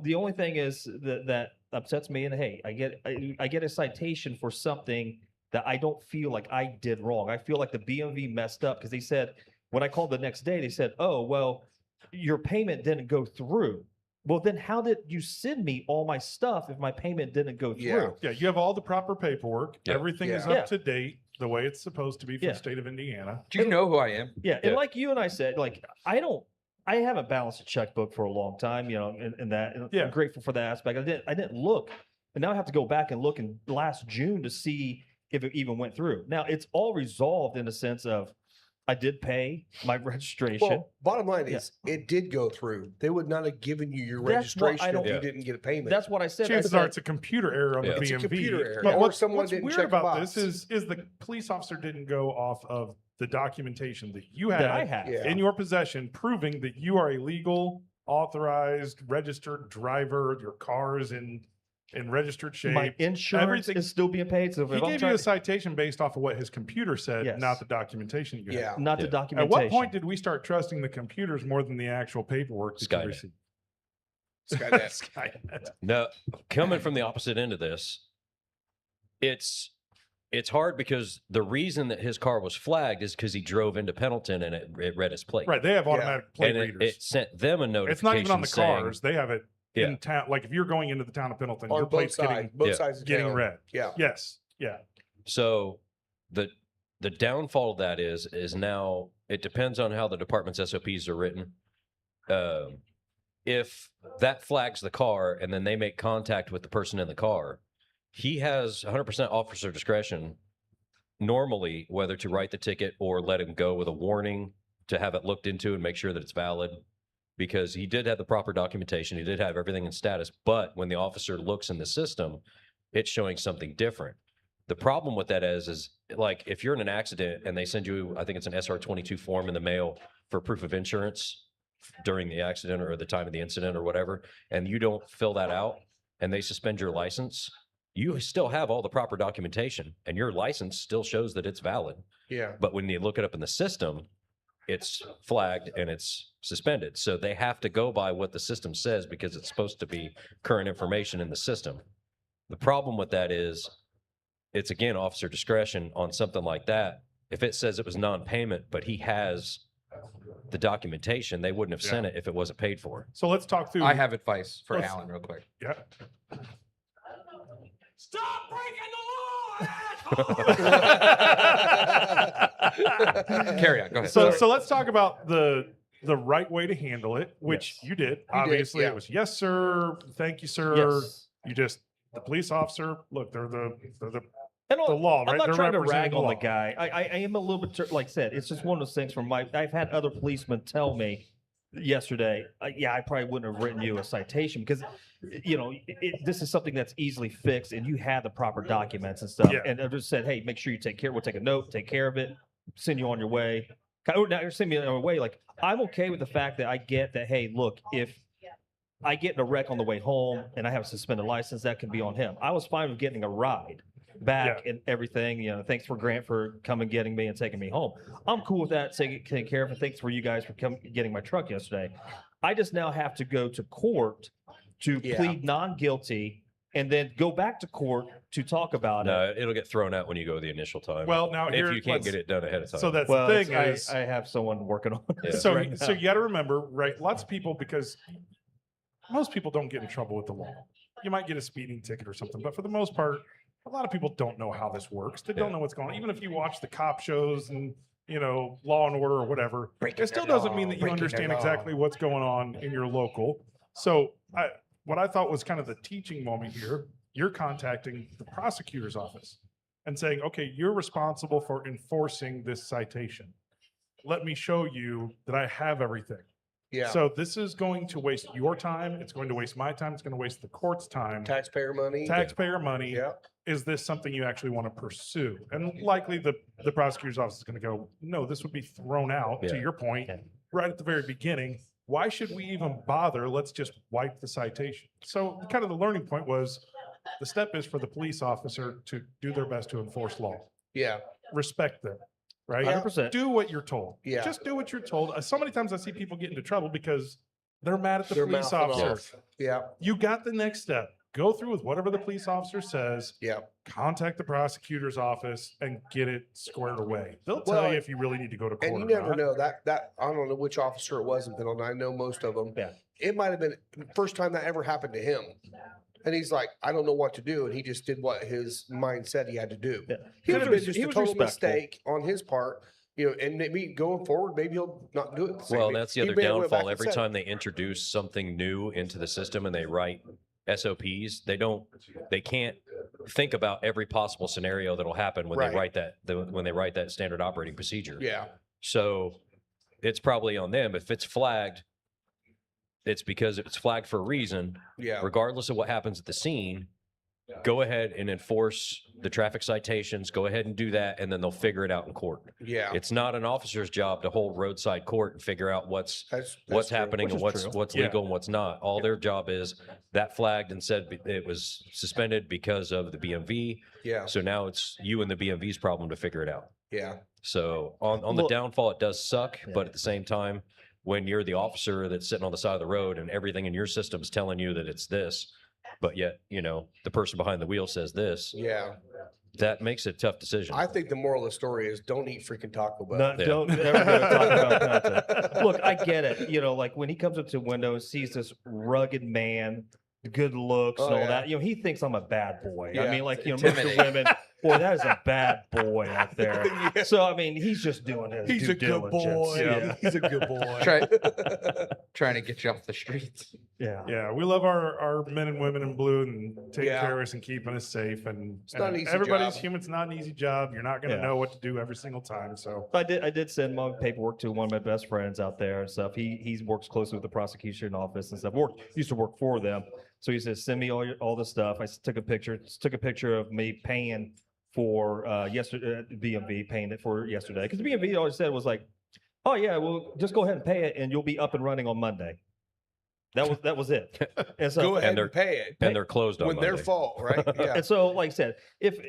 The only thing is that upsets me, and hey, I get a citation for something that I don't feel like I did wrong. I feel like the BMV messed up because they said when I called the next day, they said, "Oh, well, your payment didn't go through." Well, then how did you send me all my stuff if my payment didn't go through? Yeah. Yeah, you have all the proper paperwork. Yeah. Everything is Yeah. up to date the way it's supposed to be for Yeah. the state of Indiana. Do you know who I am? Yeah, and Yeah. like you and I said, like I haven't balanced a checkbook for a long time, you know, and that. And Yeah. I'm grateful for that aspect. I didn't look, and now I have to go back and look in last June to see if it even went through. Now it's all resolved in the sense of I did pay my registration. Well, bottom line Yeah. is, it did go through. They would not have given you your That's what I registration if don't- you didn't get a payment. That's what I said. I Chances said, are it's a computer error on Yeah. the It's a BMV. computer error. But Or what's someone what's didn't weird check a about box. this is the police officer didn't go off of the documentation that you that I had have. Yeah. in your possession, proving that you are a legal, authorized, registered driver. Your car is in registered shape. My insurance Everything- is still being paid. So if He I'm gave you trying a citation based off of what his computer said, Yes. not the documentation you Yeah. had. not the Yeah. documentation. At what point did we start trusting the computers more than the actual paperwork that Skynet. you received? Skynet. Skynet. Now, coming from the opposite end of this, it's hard because the reason that his car was flagged is because he drove into Pendleton and it read his plate. Right, they have Yeah. automatic plate And readers. it sent them a notification. It's not even on the saying- cars. They have it Yeah. in town. Like if you're going into the town of Pendleton, your On both plate's sides, both yeah, sides of getting town. read. Yeah. Yes. Yeah. So the downfall of that is now it depends on how the department's SOPs are written. If that flags the car and then they make contact with the person in the car, he has 100% officer discretion normally whether to write the ticket or let him go with a warning to have it looked into and make sure that it's valid, because he did have the proper documentation. He did have everything in status. But when the officer looks in the system, it's showing something different. The problem with that is like if you're in an accident and they send you, I think it's an SR-22 form in the mail for proof of insurance during the accident or the time of the incident or whatever, and you don't fill that out and they suspend your license, you still have all the proper documentation and your license still shows that it's valid. Yeah. But when you look it up in the system, it's flagged and it's suspended. So they have to go by what the system says because it's supposed to be current information in the system. The problem with that is it's, again, officer discretion on something like that. If it says it was non-payment, but he has the documentation, they wouldn't have sent it if it wasn't paid for. So let's talk through. I have advice for Let's- Alan real quick. Yeah. Stop breaking the law! Carry on. Go ahead. So let's talk about the right way to handle it, which Yes. you did. did, Obviously, yeah. it was yes, sir. Thank you, sir. Yes. You just the police officer. Look, they're the And the law, I'm right? not They're trying to representing rag on the law. guy. I am a little bit, like I said, it's just one of those things from I've had other policemen tell me yesterday, yeah, I probably wouldn't have written you a citation because, you know, this is something that's easily fixed and you had the proper documents and stuff. Yeah. And I just said, hey, make sure you we'll take a note, take care of it. send you on your way. Now you're sending me on your way. Like, I'm okay with the fact that I get that, hey, look, if I get in a wreck on the way home and I have a suspended license, that can be on him. I was fine with getting a ride back and everything. You know, thanks for Grant for coming getting me and taking me home. I'm cool with that, taking care of it. Thanks for you guys for getting my truck yesterday. I just now have to go to court to plead non-guilty and then go back to court to talk about it. No, it'll get thrown out when you go the initial time. Well, now if here you can't get it done ahead of time. So that's Well, the thing is, I have someone working on it. so right so now. you got to remember, right? Lots of people, because most people don't get in trouble with the law. You might get a speeding ticket or something, but for the most part, a lot of people don't know how this works. They don't know what's going on. Even if you watch the cop shows and Law and Order or whatever, it still doesn't mean that you understand exactly what's going on in your local. So what I thought was kind of the teaching moment here, you're contacting the prosecutor's office and saying, okay, you're responsible for enforcing this citation. Let me show you that I have everything. Yeah. So this is going to waste your time. It's going to waste my time. It's going to waste the court's time. Taxpayer money. Taxpayer money. Yeah. Is this something you actually want to pursue? And likely the prosecutor's office is going to go, no, this would be thrown out, to Yeah. your point, right at the very beginning. Why should we even bother? Let's just wipe the citation. So kind of the learning point was the step is for the police officer to do their best to enforce law. Yeah. Respect them, right? 100%. Do what you're told. Yeah. Just do what you're told. So many times I see people get into trouble because they're mad at the They're police mouthing officer. off. Yeah. You got the next step. Go through with whatever the police officer says. Yeah. Contact the prosecutor's office and get it squared away. They'll tell Well, you if you really need to go to court. And you or never not. know that I don't know which officer it was in Pendleton. I know most of them. Yeah. It might have been the first time that ever happened to him. And he's like, I don't know what to do. And he just did what his mind said he had to do. Yeah. Could have been He just a was total respectful. mistake on his part. And maybe going forward, maybe he'll not do it. the same Well, way. that's the He other may have went back downfall. and Every said, time they introduce something new into the system and they write SOPs, they can't think about every possible scenario that'll happen when Right. they write when they write that standard operating procedure. Yeah. So it's probably on them. If it's flagged, it's because it's flagged for a reason. Yeah. Regardless of what happens at the scene, go ahead and enforce the traffic citations. Go ahead and do that, and then they'll figure it out in court. Yeah. It's not an officer's job to hold roadside court and figure out what's That's true. happening Which and is what's true. what's Yeah. legal and what's not. All their job is that flagged and said it was suspended because of the BMV. Yeah. So now it's you and the BMV's problem to figure it out. Yeah. So on the Well- downfall, it does suck, Yeah. but at the same time, when you're the officer that's sitting on the side of the road and everything in your system is telling you that it's this, but yet the person behind the wheel says this, Yeah. that makes it a tough decision. I think the moral of the story is don't eat freaking Taco Bell. No, Yeah. don't ever go to talk about content. Look, I get it. Like when he comes up to the window and sees this rugged man, good looks and Oh, all yeah. that, he thinks I'm a bad boy. I Yeah. mean, like, Mr. Intimidating. Women, boy, that is a bad boy out there. Yeah. So, I mean, he's just doing his He's due a good boy. diligence. Yeah. He's a good boy. Trying to get you off the streets. Yeah. Yeah, we love our men and women in blue and taking Yeah. care of us and keeping us safe. And, It's not an and easy everybody's job. human. It's not an easy job. You're not going to Yeah. know what to do every single time. So I did send my paperwork to one of my best friends out there and stuff. He works closely with the prosecution office and stuff. Used to work for them. So he says, send me all the stuff. I took a picture of me paying for yesterday, BMV paying it for yesterday. Because the BMV always said was like, oh yeah, well just go ahead and pay it and you'll be up and running on Monday. That was it. And so Go ahead they're- and pay it. and they're closed on when their Monday. fault, right? Yeah. And so, like I said, if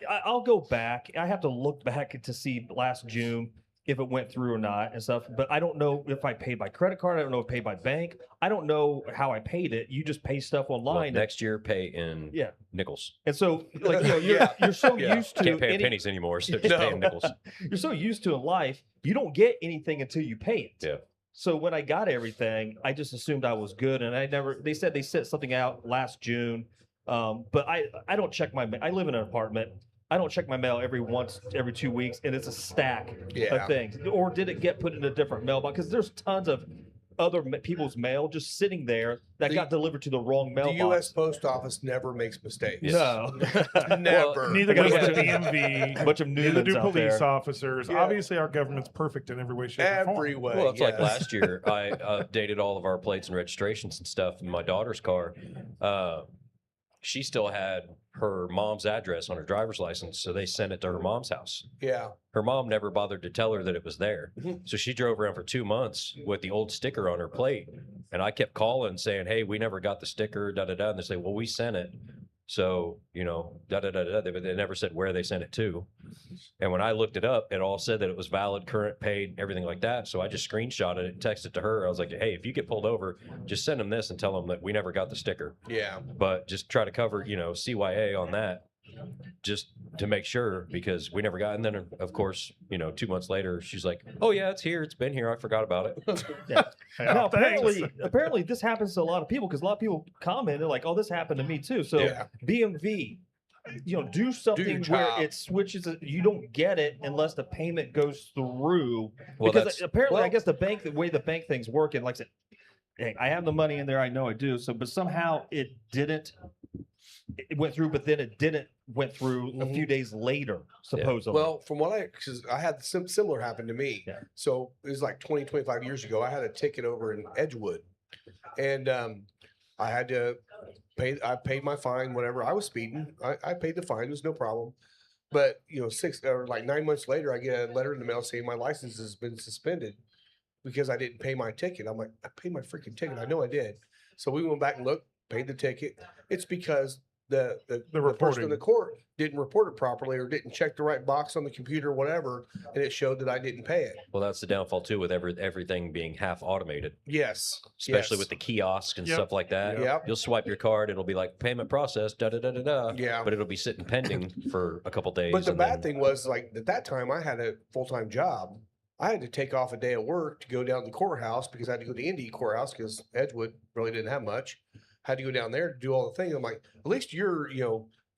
I'll go back, I have to look back to see last June if it went through or not and stuff. But I don't know if I paid by credit card. I don't know if I paid by bank. I don't know how I paid it. You just pay stuff Well, online. next year, pay in Yeah. nickels. And so, like, you're Yeah. you're so Yeah. used to Can't pay in any- pennies anymore, so just pay in nickels. you're so used to in life, you don't get anything until you pay it. Yeah. So when I got everything, I just assumed I was good, and they said they sent something out last June, but I don't check I live in an apartment. I don't check my mail every 2 weeks, and it's a stack Yeah. of things. Or did it get put in a different mailbox? Because there's tons of other people's mail just sitting there that The- got delivered to the wrong The mailbox. U.S. Post Office never makes mistakes. No. Never. neither What does about- the DMV. A bunch of Neither do Newmans out police there. officers. Yeah. Obviously, our government's perfect in every way, shape, and form. Every way. Well, it's like yes. last year. I updated all of our plates and registrations and stuff in my daughter's car. she still had her mom's address on her driver's license, so they sent it to her mom's house. Yeah. Her mom never bothered to tell her that it was there. Mhm. So she drove around for 2 months with the old sticker on her plate. And I kept calling saying, hey, we never got the sticker, da da da. And they say, well, we sent it. So, you know, da da da da. But they never said where they sent it to. And when I looked it up, it all said that it was valid, current, paid, everything like that. So I just screenshotted it and texted to her. I was like, hey, if you get pulled over, just send them this and tell them that we never got the sticker. Yeah. But just try to cover, you know, CYA on that just to make sure, because we never got. And then, of course, you know, 2 months later, she's like, oh, yeah, it's here. It's been here. I forgot about it. Yeah. Yeah, Now, thanks. apparently this happens to a lot of people because a lot of people comment. They're like, oh, this happened to me too. So Yeah. BMV, you know, do something where job. it switches. You don't get it unless the payment goes through. Well, Because that's- apparently, I well- guess the way the bank things work, and like I said, hey, I have the money in there. I know I do. So, but somehow it didn't. It went through, but then it didn't went through a few days later, supposedly. Well, from what because I had similar happen to me. Yeah. So it was like 20, 25 years ago. I had a ticket over in Edgewood, and I had to pay. I paid my fine, whatever. I was speeding. I paid the fine. It was no problem. But you know, 9 months later, I get a letter in the mail saying my license has been suspended because I didn't pay my ticket. I'm like, I paid my freaking ticket. I know I did. So we went back and looked, paid the ticket. It's because the person in reporting. the court didn't report it properly or didn't check the right box on the computer or whatever, and it showed that I didn't pay it. Well, that's the downfall too, with everything being half automated, Yes. especially yes. with the kiosk and Yep. stuff like that. Yep. You'll swipe your card, it'll be like payment processed, da da da da da. Yeah. But it'll be sitting pending for a couple days. But the and bad then- thing was, like, at that time, I had a full-time job. I had to take off a day of work to go down to the courthouse because I had to go to Indy courthouse because Edgewood really didn't have much. Had to go down there to do all the things. I'm like, at least you're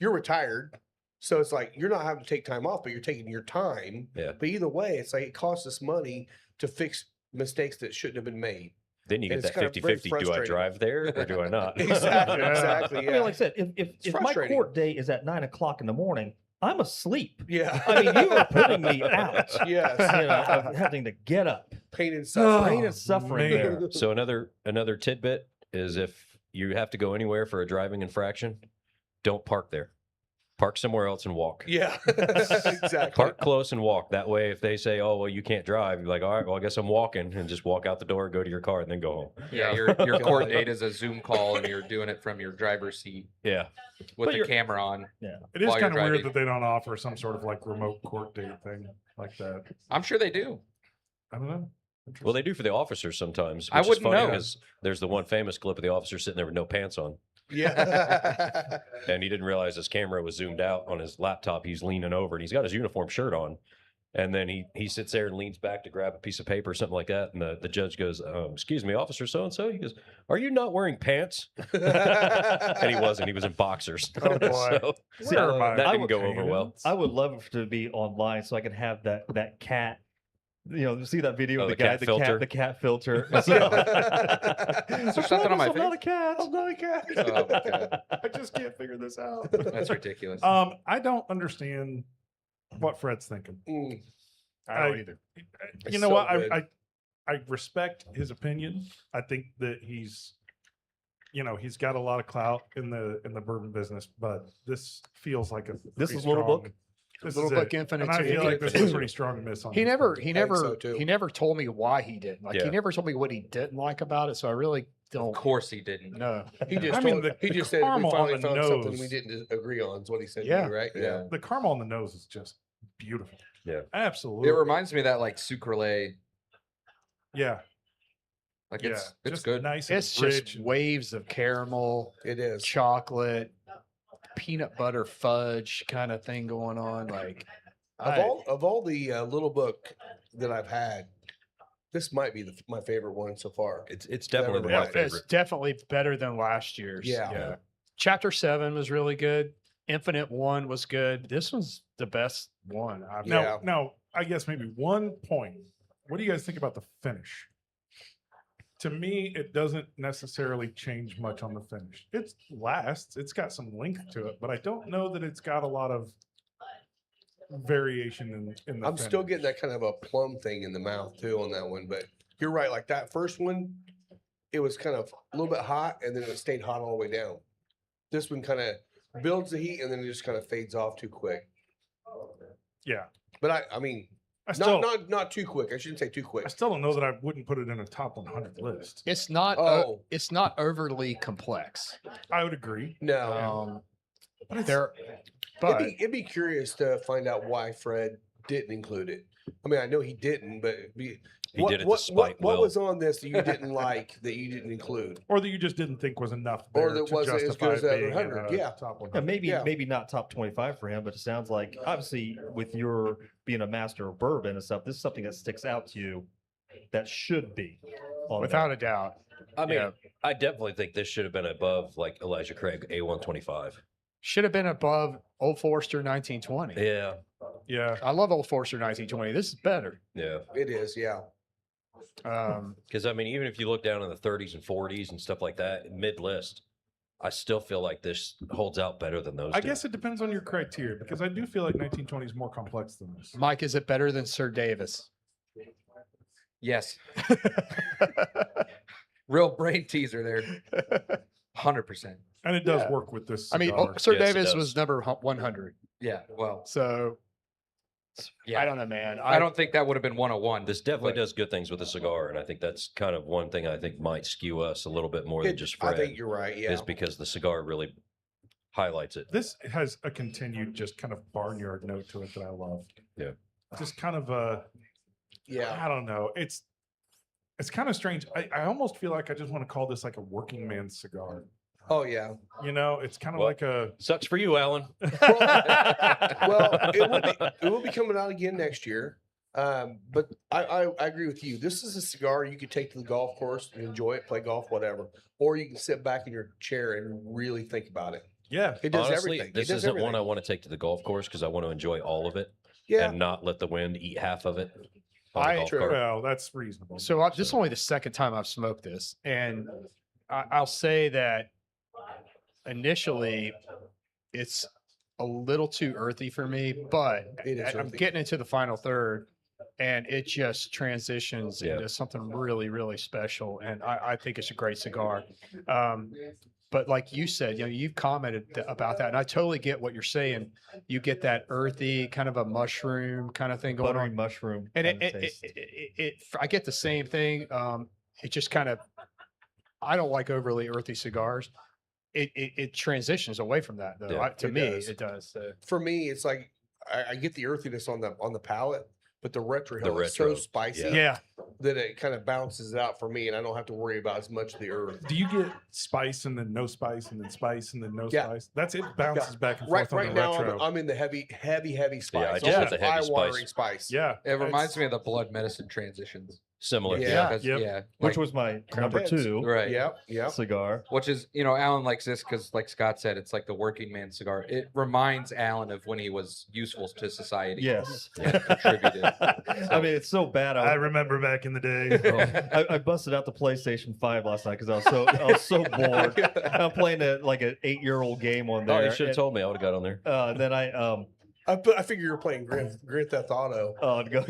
retired. So it's like, you're not having to take time off, but you're taking your time. Yeah. But either way, it's like, it costs us money to fix mistakes that shouldn't have been made. Then you get it's that kind of very 50-50. Do I frustrating. drive there or do I not? Exactly. Yeah. Exactly. I mean, Yeah. like I said, if my frustrating. court date is at 9 o'clock in the morning, I'm asleep. Yeah. I mean, you are putting me out. Yes. You know, of having to get up. Pain and suffering. Pain and suffering man. there. So another tidbit is, if you have to go anywhere for a driving infraction, don't park there. Park somewhere else and walk. Yeah. Exactly. Park close and walk. That way, if they say, "Oh, well, you can't drive," you're like, "All right, well, I guess I'm walking," and just walk out the door, go to your car, and then go home. Yeah, your court date is a Zoom call, and you're doing it from your driver's seat Yeah, with But the you're- camera on. It is while you're kind of weird driving. that they don't offer some sort of like remote court date thing like that. I'm sure they do. I don't know. well, they do for the officers sometimes. I Which wouldn't is funny know. because there's the one famous clip of the officer sitting there with no pants on, Yeah. and he didn't realize his camera was zoomed out on his laptop. He's leaning over, and he's got his uniform shirt on. And then he sits there and leans back to grab a piece of paper or something like that. And the judge goes, "Excuse me, officer so-and-so." He goes, "Are you not wearing pants?" And he wasn't. He was in boxers. Oh, boy. So, See, Where are my that I didn't would- go over well. I would love it to be online so I can have that cat. You know, see that video Oh, of the the guy, cat filter? the cat filter. Is there something on my I'm not a face? cat. I'm not a cat. Oh, okay. I just can't figure this out. That's ridiculous. I don't understand what Fred's thinking. Mm. I don't I- either. You know so what? good. I respect his opinion. I think that he's got a lot of clout in the bourbon business, but this feels like a This pretty is Little strong- Book? This Little is Book it. Infinite. And I too. feel like this is a pretty strong miss on He his never, part. he think never, so, too. he never told me why he didn't. Like Yeah. he never told me what he didn't like about it. So I really Of don't course he didn't. know. He just I mean, told, the- he the just said we caramel on finally the found something we nose. didn't agree on. Is what he said. Yeah. To me, right? Yeah. The caramel on the nose is just beautiful. Yeah. Absolutely. It reminds me of that like sucralé. Yeah. Like Yeah. it's just good. Nice and It's rich. just waves of caramel, It is. chocolate, peanut butter fudge kind of thing going on. Like Of all the Little Book that I've had, this might be my favorite one so far. It's definitely Yeah, my it's favorite. definitely better than last year's. Yeah. Chapter 7 was really good. Infinite 1 was good. This was the best one. I've Yeah. Now, I guess maybe one point. What do you guys think about the finish? To me, it doesn't necessarily change much on the finish. It lasts. It's got some length to it, but I don't know that it's got a lot of variation in the I'm still finish. getting that kind of a plum thing in the mouth too on that one. But you're right. Like that first one, it was kind of a little bit hot, and then it stayed hot all the way down. This one kind of builds the heat and then it just kind of fades off too quick. Yeah. But I mean, I still, not too quick. I shouldn't say too quick. I still don't know that I wouldn't put it in a top 100 list. It's not. Oh. It's not overly complex. I would agree. No, But it's, There, but it'd be curious to find out why Fred didn't include it. I mean, I know he didn't, but He did it to spite what Will. was on this that you didn't like that you didn't include? or that you just didn't think was enough Or there that to wasn't as justify good as that being in 100, a yeah. top 100. Yeah, maybe Yeah. maybe not top 25 for him, but it sounds like obviously with your being a master of bourbon and stuff, this is something that sticks out to you that should be on without there. a doubt, I mean, Yeah. I definitely think this should have been above like Elijah Craig A125. should have been above Old Forester 1920. Yeah, Yeah. I love Old Forester 1920. This is better. yeah. It is, yeah. Because I mean, even if you look down in the 30s and 40s and stuff like that, mid list, I still feel like this holds out better than those. I two. guess it depends on your criteria because I do feel like 1920 is more complex than this. Mike, is it better than Sir Davis? Yes. Real brain teaser there. 100%. And it does Yeah. work with this. I mean, cigar. Sir Yes, it Davis does. was number 100. Yeah. Well, So yeah. I don't know, man. I don't think that would have been 101. This definitely but- does good things with a cigar, and I think that's kind of one thing I think might skew us a little bit more than just I Fred. think you're right. Yeah. Is because the cigar really highlights it. This has a continued just kind of barnyard note to it that I love. Yeah. Just kind of a, Yeah. I don't know. It's kind of strange. I almost feel like I just want to call this like a working man's cigar. Oh yeah. You know, it's kind of Well- like a. Sucks for you, Alan. Well, it will be coming out again next year. But I agree with you. This is a cigar you could take to the golf course and enjoy it, play golf, whatever. Or you can sit back in your chair and really think about it. Yeah. It does Honestly, everything. this it does isn't one I everything. want to take to the golf course because I want to enjoy all of it Yeah. and not let the wind eat half of it. On I- the golf True. cart. Well, that's reasonable. So this is only the second time I've smoked this, and I'll say that initially it's a little too earthy for me, but It is I'm earthy. getting into the final third, and it just transitions Yeah. into something really, really special, and I think it's a great cigar. But like you said, you've commented about that, and I totally get what you're saying. You get that earthy kind of a mushroom kind of thing going Buttery on. mushroom. And kind of taste. I get the same thing. It just kind of, I don't like overly earthy cigars. It transitions away from that though. Yeah, To it me, does. it does. So. For me, it's like I get the earthiness on the palate, but the retro The is so retro, spicy Yeah. that it kind of balances it out for me, and I don't have to worry about as much of the earth. Do you get spice and then no spice and then spice and then no Yeah. spice? That's it. Bounces back and Right, forth on right the now retro. I'm in the heavy spice. I just hit almost the heavy eye-watering spice. yeah, It reminds it's- me of the blood medicine transitions. Similar. Yeah. 'Cause, Yep. Yeah. Which like- was my Crown number heads. 2 right. Yep. Yep. cigar. Which is, Alan likes this because, like Scott said, it's like the working man cigar. It reminds Alan of when he was useful to society. Yes. And contributed. I mean, it's so bad. I remember back in the day. I busted out the PlayStation 5 last night because I was so bored. I'm playing like an 8-year-old game on Oh, there. you should have told me. I would have got on there. Then I I figure you're playing Grand Theft Auto. I'd go.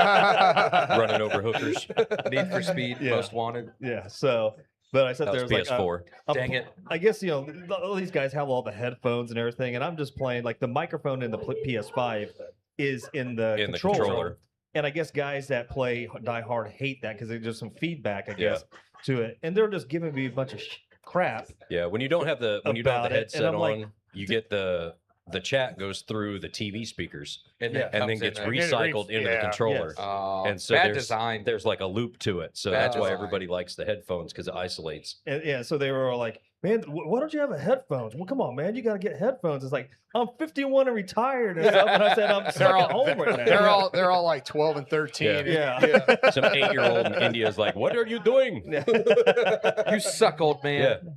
Running over hookers. Need for Speed, Yeah. Most Wanted. Yeah. So, but I sat That there. was Like, PS4. Dang it. I guess all these guys have all the headphones and everything, and I'm just playing like the microphone in the PS5 is in the In the controller. controller. And I guess guys that play Die Hard hate that because there's just some feedback, I Yeah. guess, to it, and they're just giving me a bunch of crap. Yeah, when you don't have the About it, and headset I'm like, on, you get the chat goes through the TV speakers And, Yeah. and then comes in gets there. recycled into the Yeah. controller. Yes. And so bad there's design. there's like a loop to it. So Bad that's why design. everybody likes the headphones because it isolates. And yeah, so they were all like, "Man, why don't you have a headphones? Well, come on, man, you got to get headphones." It's like I'm 51 and retired and stuff, and I said I'm stuck at home right now. They're all like 12 and 13. Yeah. and- Yeah. Some 8-year-old in India is like, "What are you doing?" You suck, old man. Yeah.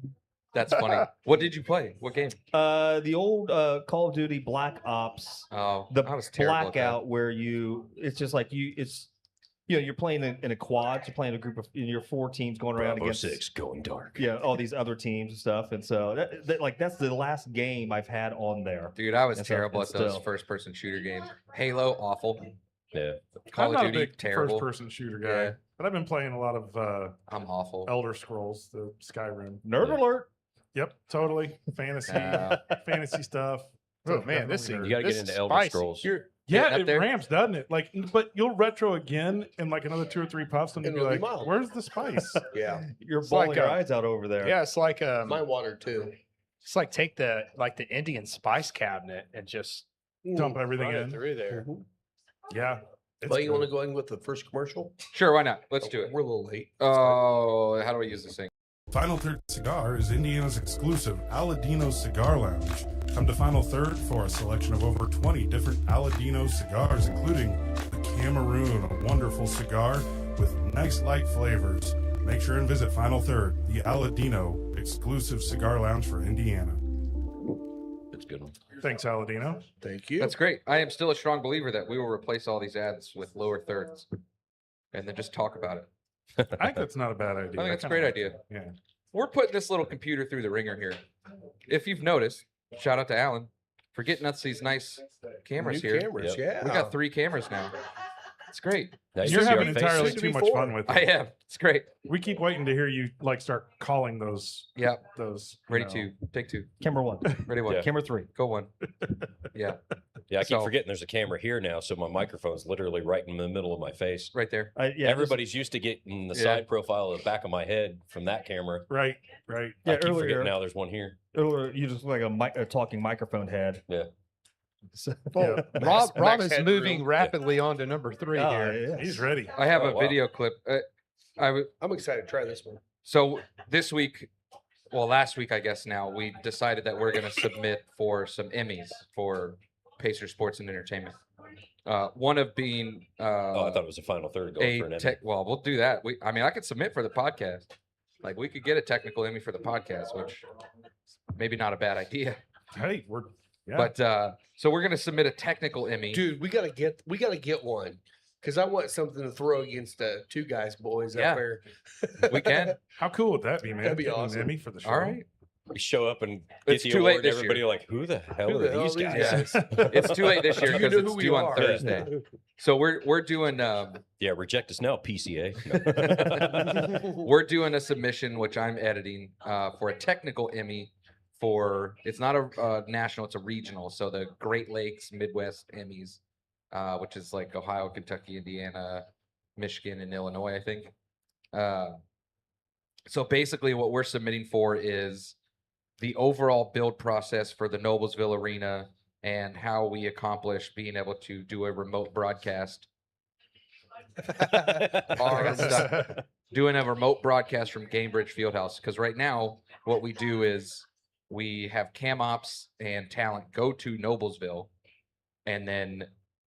That's funny. What did you play? What game? The old Call of Duty Black Ops, Oh, the I was terrible at that. blackout where it's just like you're playing in a quad, you're playing a group of your 4 teams going around Bravo against 6 going dark. all these other teams and stuff, and so that's the last game I've had on there. Dude, I was And so- terrible and at those still. first-person shooter games. Halo, awful. Yeah. Call I'm of not Duty, a big terrible. first-person shooter guy, Yeah. but I've been playing a lot of I'm awful. Elder Scrolls, the Skyrim. Nerd Yeah. alert! Yep, totally. Fantasy, fantasy stuff. Oh So man, this definitely thing You got to get this into is Elder spicy. Scrolls. Yeah, up it there. ramps, doesn't it? Like, but you'll retro again in like another 2 or 3 puffs, and you'll be It'll be like, mild. "Where's the spice?" Yeah. You're It's bawling like your a- eyes out over there. Yeah, it's like Mine water too. it's like take the Indian spice cabinet and just Dump everything run it in. through there. Yeah. it's But you want to good. go in with the first commercial? Sure, why not? Let's do it. We're a little late. Oh, how do I use this thing? Final Third Cigar is Indiana's exclusive Aladino Cigar Lounge. Come to Final Third for a selection of over 20 different Aladino cigars, including the Cameroon, a wonderful cigar with nice light flavors. Make sure and visit Final Third, the Aladino exclusive cigar lounge for Indiana. It's a good one. Thanks, Aladino. Thank you. That's great. I am still a strong believer that we will replace all these ads with lower thirds and then just talk about it. I think that's not a bad idea. I think that's a kinda great like idea. it. Yeah. We're putting this little computer through the ringer here. If you've noticed, shout out to Alan for getting us these nice cameras New here. cameras, Yep. yeah. We got 3 cameras now. It's great. Nice You're to see our having faces. entirely Soon to too be much 4. fun with I it. am. It's great. We keep waiting to hear you like start calling those Yeah. those. Ready to take 2. Camera 1, Ready 1. Yeah. camera 3. Go 1. Yeah. Yeah, I keep So- forgetting there's a camera here now, so my microphone's literally right in the middle of my face. Right there. Yeah, Everybody's used to getting the Yeah. side profile of the back of my head from that camera. Right. I Yeah, keep earlier, forgetting now there's one here. earlier you just look like a talking microphone head. Yeah. So, Well, Max Rob is headroom. moving rapidly on to number 3 oh, here. yeah. He's ready. I have Oh, a wow. video clip. I'm excited to try this one. So this week, well, last week, I guess now, we decided that we're going to submit for some Emmys for Pacer Sports and Entertainment. One of being Oh, I thought it was a final third going for an Emmy. well, we'll do that. I mean, I could submit for the podcast. Like, we could get a technical Emmy for the podcast, which maybe not a bad idea. Hey, we're yeah. But so we're going to submit a technical Emmy. Dude, we gotta get one. Cause I want something to throw against the 2 guys boys Yeah. up there. We can. How cool would that be, man? That'd be Getting an awesome. Emmy for the show. All right. We show up and get It's the too award, late and this everybody year. like, who the hell Who are the hell these are guys? these It's too late this year Do you because know it's who we due on are? Thursday. So we're doing Yeah, reject us now, PCA. No. we're doing a submission which I'm editing for a technical Emmy for it's not a national, it's a regional. So the Great Lakes Midwest Emmys, which is like Ohio, Kentucky, Indiana, Michigan, and Illinois, I think. So basically, what we're submitting for is the overall build process for the Noblesville Arena and how we accomplish being able to do a remote broadcast. I got stuck. Doing a remote broadcast from Gamebridge Fieldhouse. Because right now, what we do is we have cam ops and talent go to Noblesville, and then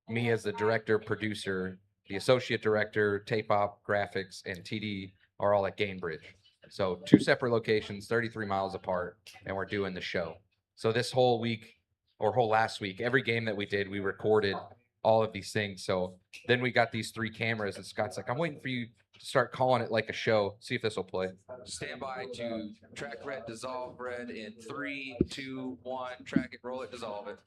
me as the director, producer, the associate director, tape op, graphics, and TD are all at Gamebridge. So 2 separate locations, 33 miles apart, and we're doing the show. So this whole week or whole last week, every game that we did, we recorded all of these things. So then we got these 3 cameras, and Scott's like, I'm waiting for you to start calling it like a show. See if this will play. Stand by to track red, dissolve red in 3, 2, 1. Track it, roll it, dissolve it.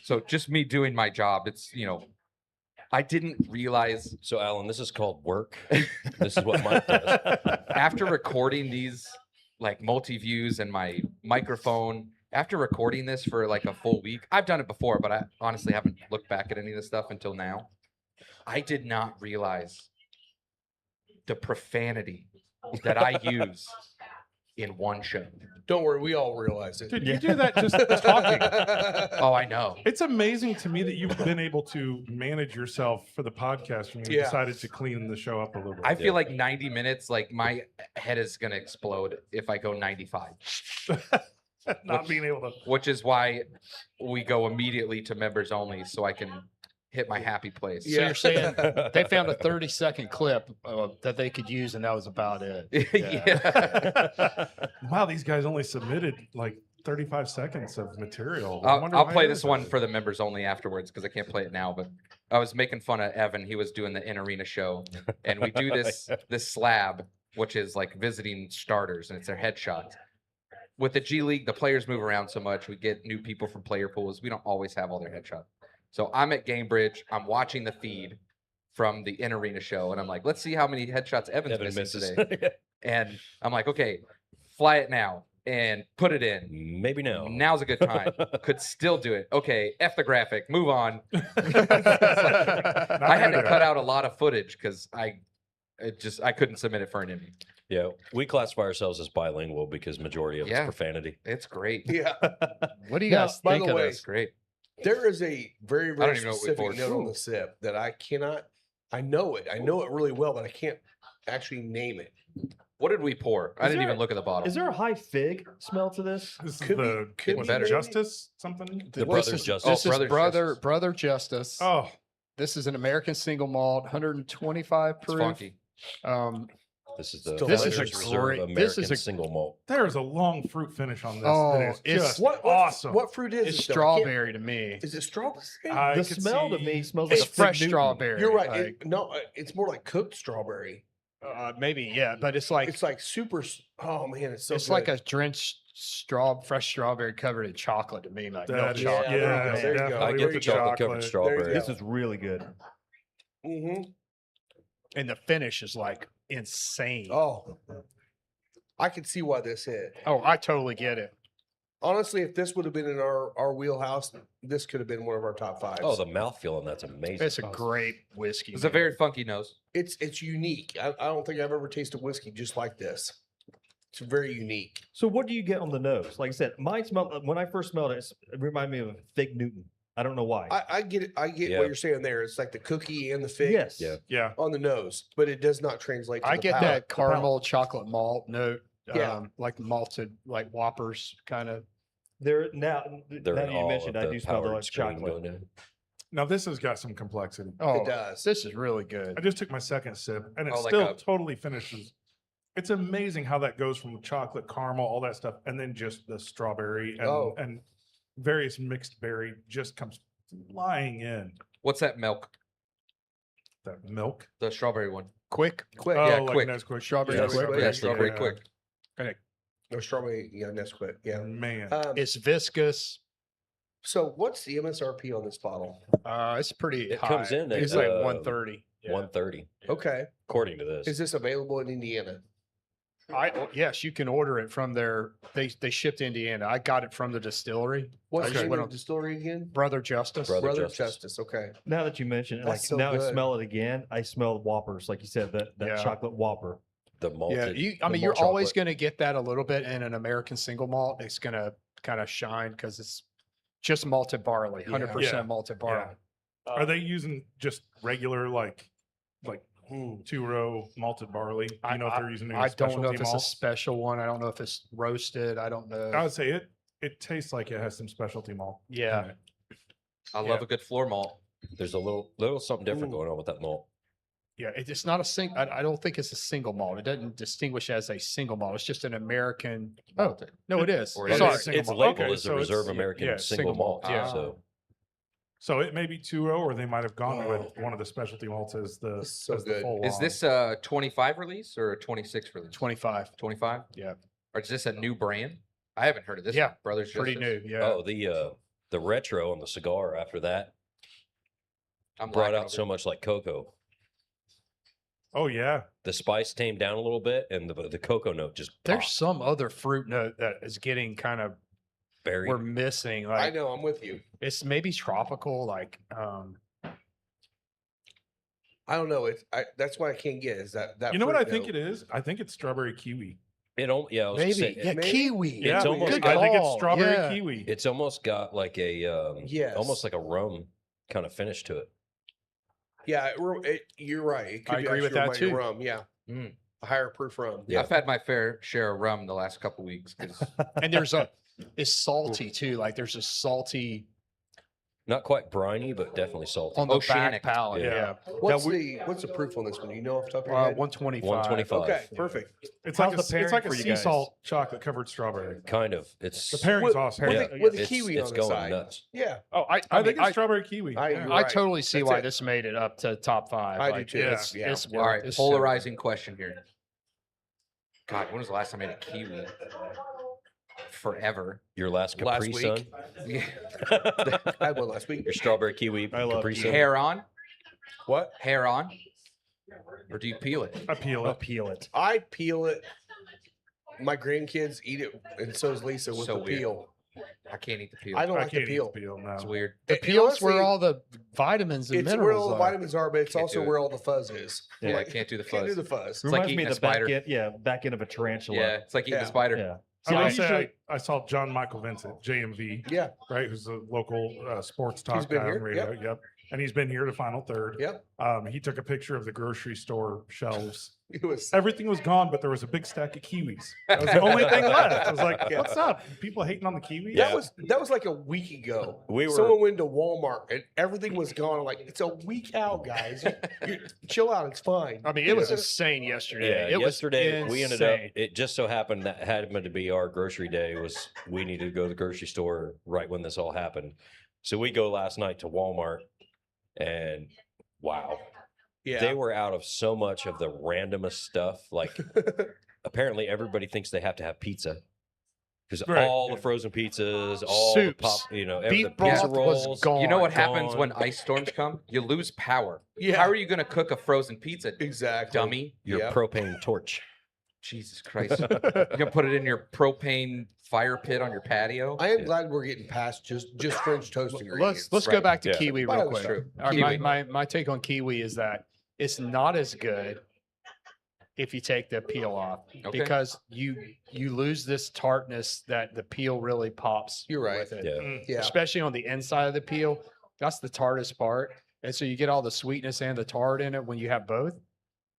So just me doing my job. It's, I didn't realize So, Alan, this is called work. This is what Mike does. after recording these like multi-views and my microphone, after recording this for like a full week, I've done it before, but I honestly haven't looked back at any of this stuff until now. I did not realize the profanity that I use in one show. Don't worry, we all realize it. Dude, you do that just talking. Oh, I know. It's amazing to me that you've been able to manage yourself for the podcast when you Yeah. decided to clean the show up a little bit. I feel like 90 minutes, like my head is going to explode if I go 95, not being able to. which is why we go immediately to members only so I can hit my happy place. So you're saying they found a 30-second clip that they could use, and that was about it. Yeah. Wow, these guys only submitted like 35 seconds of material. I wonder I'll why play it this is one that. for the members only afterwards because I can't play it now. But I was making fun of Evan. He was doing the in arena show, and we do this slab, which is like visiting starters, and it's their headshots. With the G League, the players move around so much. We get new people from player pools. We don't always have all their headshots. So I'm at Gamebridge. I'm watching the feed from the in arena show, and I'm like, let's see how many headshots Evan's Evan missing misses. today. And I'm like, okay, fly it now. and put it in. Maybe no. Now's a good time. Could still do it. Okay, F the graphic. Move on. Not I had gonna to do cut it. out a lot of footage because I couldn't submit it for an Emmy. Yeah, we classify ourselves as bilingual because majority of it's Yeah. profanity. It's great. Yeah. What do you Now, guys by think the of way, this? It's great. There is a very, don't very even know what we specific poured. note on the sip that I cannot, I know it really well, but I can't actually name it. What did we pour? I Is didn't there- even look at the bottle. Is there a high fig smell to this? This is Could be- the could what's be it, maybe. Justice something. The This Brothers is- Justice. This is Brothers Justice. Brother Justice. Oh, This is an American single malt, 125 It's proof. funky. This is the This is a Founders Reserve great- American this is a- single malt. there's a long fruit finish on this. Oh, that is it's- just What awesome. What fruit is It's it? though? I can't- strawberry to me. Is it strawberry? I The could smell to see- me smells like It's a fig fresh Newton. strawberry. You're right. like, No, it's more like cooked strawberry. maybe, yeah, but it's like It's like super. Oh man, it's so. it's good. like a drenched fresh strawberry covered in chocolate to me, like milk That is, chocolate. Yeah, yeah, there you go. definitely I with get the chocolate covered There you strawberry. go. This is really good. Mhm. And the finish is like insane. Oh, I can see why this hit. Oh, I totally get it. Honestly, if this would have been in our wheelhouse, this could have been one of our top fives. Oh, the mouthfeel on that's amazing. It's a great whiskey. It's a man. very funky nose. It's unique. I don't think I've ever tasted whiskey just like this. It's very unique. So what do you get on the nose? Like I said, mine smelled when I first smelled it. It reminded me of a fig Newton. I don't know why. I get it. I get Yeah. what you're saying there. It's like the cookie and the fig yes. Yeah. Yeah. on the nose, but it does not translate to I the get palate. that caramel chocolate malt note. Yeah. Like malted, like Whoppers kind of. There now. They're now in that you awe mentioned, of I the do smell the powered like screen chocolate. going down. Now this has got some complexity. Oh, It does. this is really good. I just took my second sip, and it Oh, like still a- totally finishes. It's amazing how that goes from chocolate, caramel, all that stuff, and then just the strawberry and, Oh. and various mixed berry just comes flying in. What's that milk? That milk. The strawberry one. Quick. Quick. Oh, yeah, like quick. Nesquik. Strawberry Yeah, quick. quick. Yeah, strawberry Yeah. quick. Or strawberry, yeah, Nesquik, yeah. Man, It's viscous. So what's the MSRP on this bottle? It's pretty It high. comes in at, It's like 130. 130, Okay. according to this. Is this available in Indiana? Yes, you can order it from their. They ship to Indiana. I got it from the distillery. What's I the just name went of on- the distillery again? Brother Justice. Brother Brother Justice. Justice. Okay. Now that you mentioned it, like That's so now I good. smell it again. I smell Whoppers, like you said, that Yeah. chocolate Whopper. The malted. Yeah, I the mean, you're malt always chocolate. going to get that a little bit in an American single malt. It's going to kind of shine because it's just malted barley, Yeah. 100% Yeah. malted barley. are they using just regular like Hmm. 2-row malted barley? Do you know if they're using any I don't know specialty if it's a malts? special one. I don't know if it's roasted. I don't know. I would say it tastes like it has some specialty malt. in Yeah. it. I love a good floor malt. There's a little something different Ooh. going on with that malt. Yeah, it's not a single. I don't think it's a single malt. It doesn't distinguish as a single malt. It's just an American. Oh, no, it is. Or it is Sorry. a single It's malt. labeled Okay, as so a it's- Reserve American yeah, single single malt. malt, yeah. So So it may be 2-row, or they might have gone with one of the specialty malts as the, This is so as the good. full Is on. this a 25 release or a 26 release? 25. 25? Yeah. Or is this a new brand? I haven't heard of this. Yeah, one. Brothers Pretty Justice. new. Yeah. oh, the retro on the cigar after that I'm brought lacking out over so much like cocoa. Oh yeah, The spice tamed down a little bit, and the cocoa note just There's popped. some other fruit note that is getting kind of Berry. we're missing. I Like know. I'm with you. it's maybe tropical. Like I don't know. That's why I can't get is that. you know what I fruit think note. it is? I think it's strawberry kiwi. It don't. Yeah, I was gonna maybe say, yeah, maybe. kiwi. Yeah, It's almost- Good I think it's call, strawberry yeah. kiwi. it's almost got like a Yes. almost like a rum kind of finish to it. Yeah, you're right. It could I agree with actually that remind you too. Rum, yeah, Mm. a higher proof rum. Yeah. I've had my fair share of rum the last couple weeks. 'Cause And there's it's salty too. Like there's a salty Not quite briny, but definitely salty. on the Oceanic. back palate. Yeah. Yeah. What's the proof on this one? Do you know off the top of your head? 125. 125. Okay, perfect. It's How's like the pairing it's like a for you sea guys? salt chocolate covered strawberry. Kind of. It's The pairing's With- awesome. with yeah, the- with the it's, kiwi it's on the going side. nuts. Yeah, Oh, I think mean, it's strawberry kiwi. I- yeah. you're I right. totally see That's why it. this made it up to top 5. I do Like, too. It's, Yeah. it's all right, it's so good. polarizing question here. God, when was the last time I had a kiwi? Forever. Your last Last Capri week. Sun, Yeah. I had one last week. your strawberry kiwi I love Capri kiwi. Sun. Hair on? What? Hair on? Or do you peel it? I peel I'll it. peel it. I peel it. my grandkids eat it, and so does Lisa with So the weird. peel. I can't eat the peel. I don't I like the can't eat peel. the peel. No. It's weird. The And peel's where honestly, all the vitamins and It's where minerals all the are. vitamins are, but it's Can't also do it. where all the fuzz is. Yeah, I Like, can't do the can't do fuzz. the fuzz. like Reminds me eating of a the back spider. end, back end of a tarantula. Yeah, it's like eating Yeah. a spider. Yeah. I See, I will usually, say I saw John Michael Vincent, JMV, Yeah. right, who's a local sports talk been guy here, on radio. Yep. And he's been here to Final Third. Yep. He took a picture of the grocery store shelves. It was. Everything was gone, but there was a big stack of kiwis. That was the only thing left. I was like, Yeah. "What's up? People hating on the kiwis?" Yeah. That was like a week ago. We were- Someone went to Walmart and everything was gone. I'm like, it's a week out, guys. Chill out. It's fine. I mean, it was insane yesterday. Yeah, It was yesterday we ended up. insane. It just so happened that happened to be our grocery day. Was we needed to go to the grocery store right when this all happened. So we go last night to Walmart, and wow, Yeah. they were out of so much of the randomest stuff. Like apparently everybody thinks they have to have pizza because Right, all yeah. the frozen pizzas, all the Soups. pop, the Beef pizza broth was rolls. gone. You know what happens gone. when ice storms come? You lose power. Yeah. How are you going to cook a frozen pizza, Exactly. dummy? Your Yeah. propane torch. Jesus Christ. You're going to put it in your propane fire pit on your patio? I am glad we're getting past just French toast ingredients. Let's go Right. back to Yeah. kiwi Well, real that's quick. true. All right, Kiwi. my take on kiwi is that it's not as good if you take the peel off Okay. because you lose this tartness that the peel really pops. You're right. with it. Yeah. Mm. Yeah. Especially on the inside of the peel. That's the tartest part. And so you get all the sweetness and the tart in it when you have both.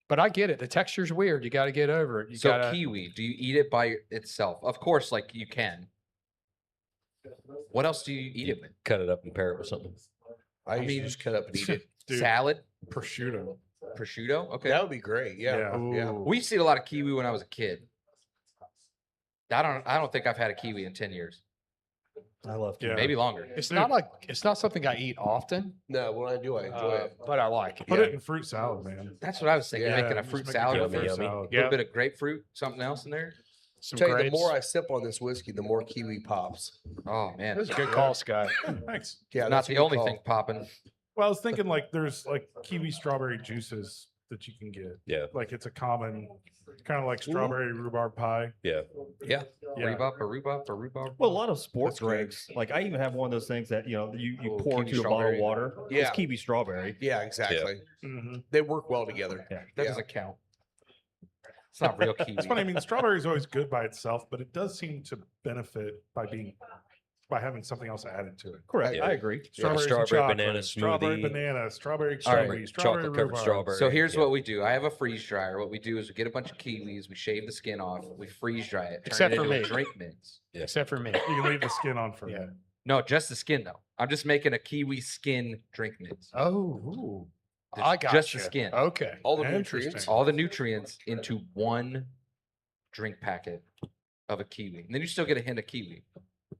But I get it. The texture's weird. You got to get over it. You So gotta, kiwi, do you eat it by itself? Of course, like you can. What else do you eat it with? Cut it up and pair it with something. I usually mean- just cut up and eat it. Dude, Salad, prosciutto. prosciutto. Okay. That would be great. Yeah. Yeah. Yeah. We used to eat a lot of kiwi when I was a kid. I don't think I've had a kiwi in 10 years. I love Yeah. Maybe longer. it's not something I eat often, No, when I do, I enjoy it. but I like it. Put Yeah. it in fruit salad, man. That's what I was thinking. Yeah, Making a Just fruit make salad good with Yummy, it. fruit yummy. salad. A little bit of grapefruit, something else in there. Some Tell you, the grapes. more I sip on this whiskey, the more kiwi pops. Oh man, That's a good call, Scott. Thanks. Yeah, not that's a the good only call. thing popping. Well, I was thinking like there's like kiwi strawberry juices that you can get. Yeah. Like it's a common, kind of like strawberry rhubarb pie. Yeah. Yeah, Yeah. rhubarb. Well, a lot of sports That's great. drinks, like I even have one of those things that you Oh, pour kiwi into a bottle strawberry. of water. Yeah. It's kiwi strawberry. Yeah, exactly. Mm-hmm. They work well together. Yeah. That Yeah. doesn't count. It's not real kiwi. It's funny. I mean, strawberry is always good by itself, but it does seem to benefit by having something else added to it. Correct. Yeah. I agree. Like a Strawberries and strawberry chocolate, banana strawberry smoothie. banana, strawberry All right. kiwi, strawberry Chocolate covered rhubarb. strawberry. So here's Yeah. what we do. I have a freeze dryer. What we do is we get a bunch of kiwis, we shave the skin off, we freeze dry it, turn Except it for into a me. drink mix. Except for me. You can leave the skin on for Yeah. that. No, just the skin though. I'm just making a kiwi skin drink mix. Oh, Just- I got just the skin. Okay. All the Interesting. nutrients. All the nutrients into one drink packet of a kiwi. And then you still get a hint of kiwi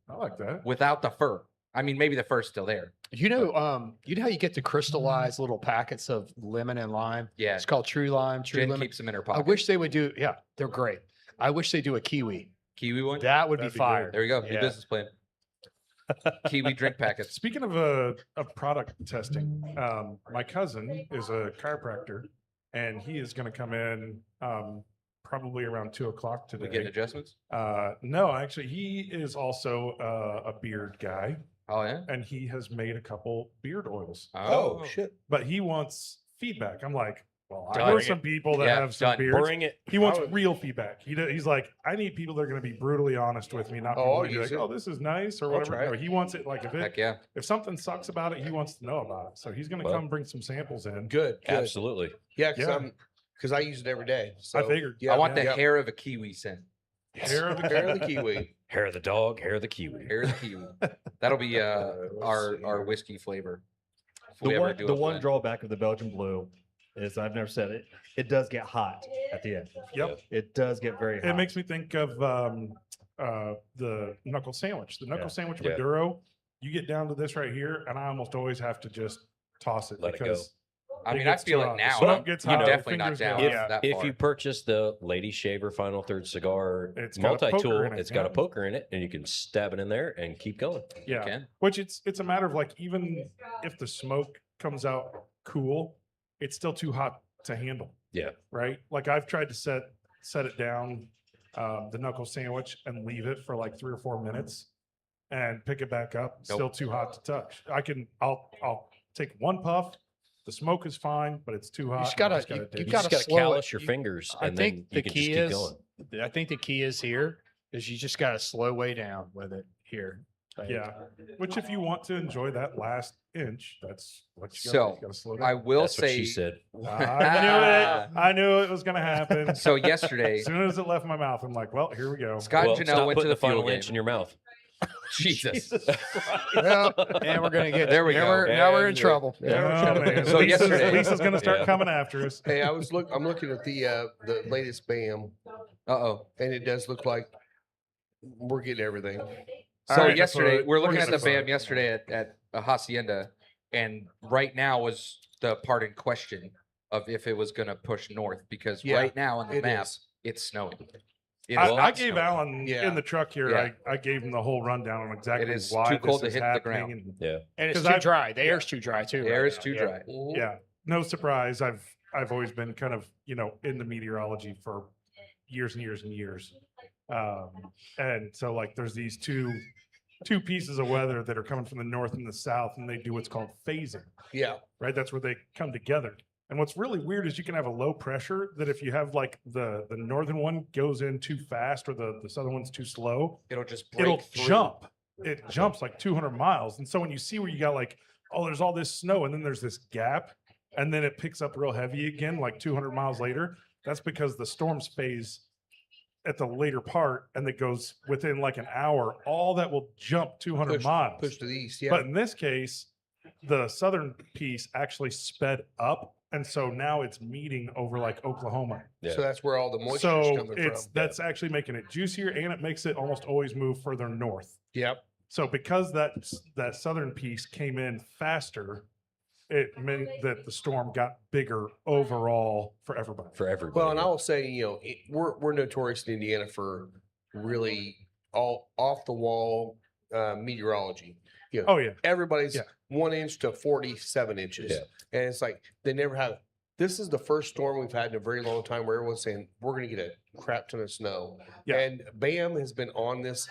I like that. without the fur. I mean, maybe the fur's still there. You know how you get the crystallized little packets of lemon and lime? Yeah. It's called True Lime, True Jen Lemon. keeps them in her I pocket. wish they would do. Yeah, they're great. I wish they do a kiwi. Kiwi one. That would be That'd be good. fire. There you go. New Yeah. business plan. Kiwi drink packets. Speaking of product testing, my cousin is a chiropractor, and he is going to come in probably around 2:00 We today. getting adjustments? No, actually, he is also a beard guy, Oh yeah. and he has made a couple beard oils. Oh, shit. But he wants feedback. I'm like, well, I Done. know Bring some people that Yeah, have some done. beards. Bring it. He wants I would- real feedback. He's like, I need people that are going to be brutally honest with me, not Oh, people I'll that be use like, it. oh, this is nice or I'll whatever. try No, it. he wants it like Heck yeah. if something sucks about it, he wants to know about it. So he's going to Well- come bring some samples in. Good. Good. Absolutely. Yeah, Yeah. because I use it every day. So, I figured. Yeah, I want the yeah. hair of a kiwi scent. Hair of the Hair of the kiwi. Hair of the dog, hair of the kiwi. Hair of the kiwi. That'll be our whiskey flavor. If we The ever one, do the a one blend. drawback of the Belgian blue is I've never said it. It does get hot at the end. Yep. It does get very hot. It makes me think of the knuckle sandwich. The knuckle Yeah. sandwich Yeah. Maduro. You get down to this right here, and I almost always have to just toss it Let it go. because I it mean, I gets feel too it hot. The now. smoke I'm gets I'm hot, definitely not fingers go down hot. Yeah. that If far. you purchase the Lady Shaver Final Third cigar It's got a poker multi-tool, in it, it's got a yeah. poker in it, and you can stab it in there and keep going. yeah. Can. Which it's a matter of like even if the smoke comes out cool, it's still too hot to handle. Yeah. Right. Like I've tried to set it down the knuckle sandwich and leave it for like 3 or 4 minutes and pick it back up. Still too hot to touch. I'll take one puff. The smoke is fine, but it's too hot. just gotta- dig you it. You gotta just got to slow it. callous your You- fingers, I and think then the you can just key keep is, going. I think the key is here is you just got to slow way down with it here. Like, Yeah. Which if you want to enjoy that last inch, that's what you So, gotta slow I down. will That's what say. she said. I knew it was gonna happen. So yesterday, As soon as it left my mouth, I'm like, well, here we go. Scott Well, and stop Janelle went to putting the the final fuel inch game. in your mouth. Jesus. Well, and we're gonna get There we go. Now we're in And, trouble. Oh, man. So yesterday- Lisa's gonna start Yeah. coming after us. Hey, I'm looking at the latest BAM, Uh-oh. and it does look like we're getting everything. So All right, yesterday, that's we're what- looking at the that's what- BAM yesterday at a Hacienda, and right now was the part in question of if it was going to push north, because Yeah, right now on the it map, is. it's snowing. It I, is I not gave snowing. Alan Yeah. in the truck here. Yeah. I gave him the whole rundown on exactly is why too cold this to is hit the happening. ground. And Yeah. And it's 'Cause too I've- dry. The air's too dry too. The air right is now. too Yeah. dry. yeah, no surprise. I've always been kind of in the meteorology for years and years and years, and so like there's these two pieces of weather that are coming from the north and the south, and they do what's called phasing. Yeah. Right, that's where they come together. And what's really weird is you can have a low pressure that if you have like the northern one goes in too fast or the southern one's too slow, It'll just break it'll through. jump. It jumps like 200 miles. And so when you see where you got like, oh, there's all this snow and then there's this gap and then it picks up real heavy again, like 200 miles later, that's because the storms phase at the later part and it goes within like an hour, all that will jump 200 miles. Push to the east. Yeah. But in this case, the southern piece actually sped up. And so now it's meeting over like Oklahoma. Yeah. So that's where all the moisture is So coming it's from. that's actually making it juicier and it makes it almost always move further north. Yep. So because that southern piece came in faster, it meant that the storm got bigger overall for everybody. For everybody. Well, and I will say, we're notorious in Indiana for really all off the wall meteorology. Oh yeah. Everybody's Yeah. 1 inch to 47 inches. Yeah. And it's like they never have. This is the first storm we've had in a very long time where everyone's saying we're going to get a crap ton of snow. Yeah. And BAM has been on this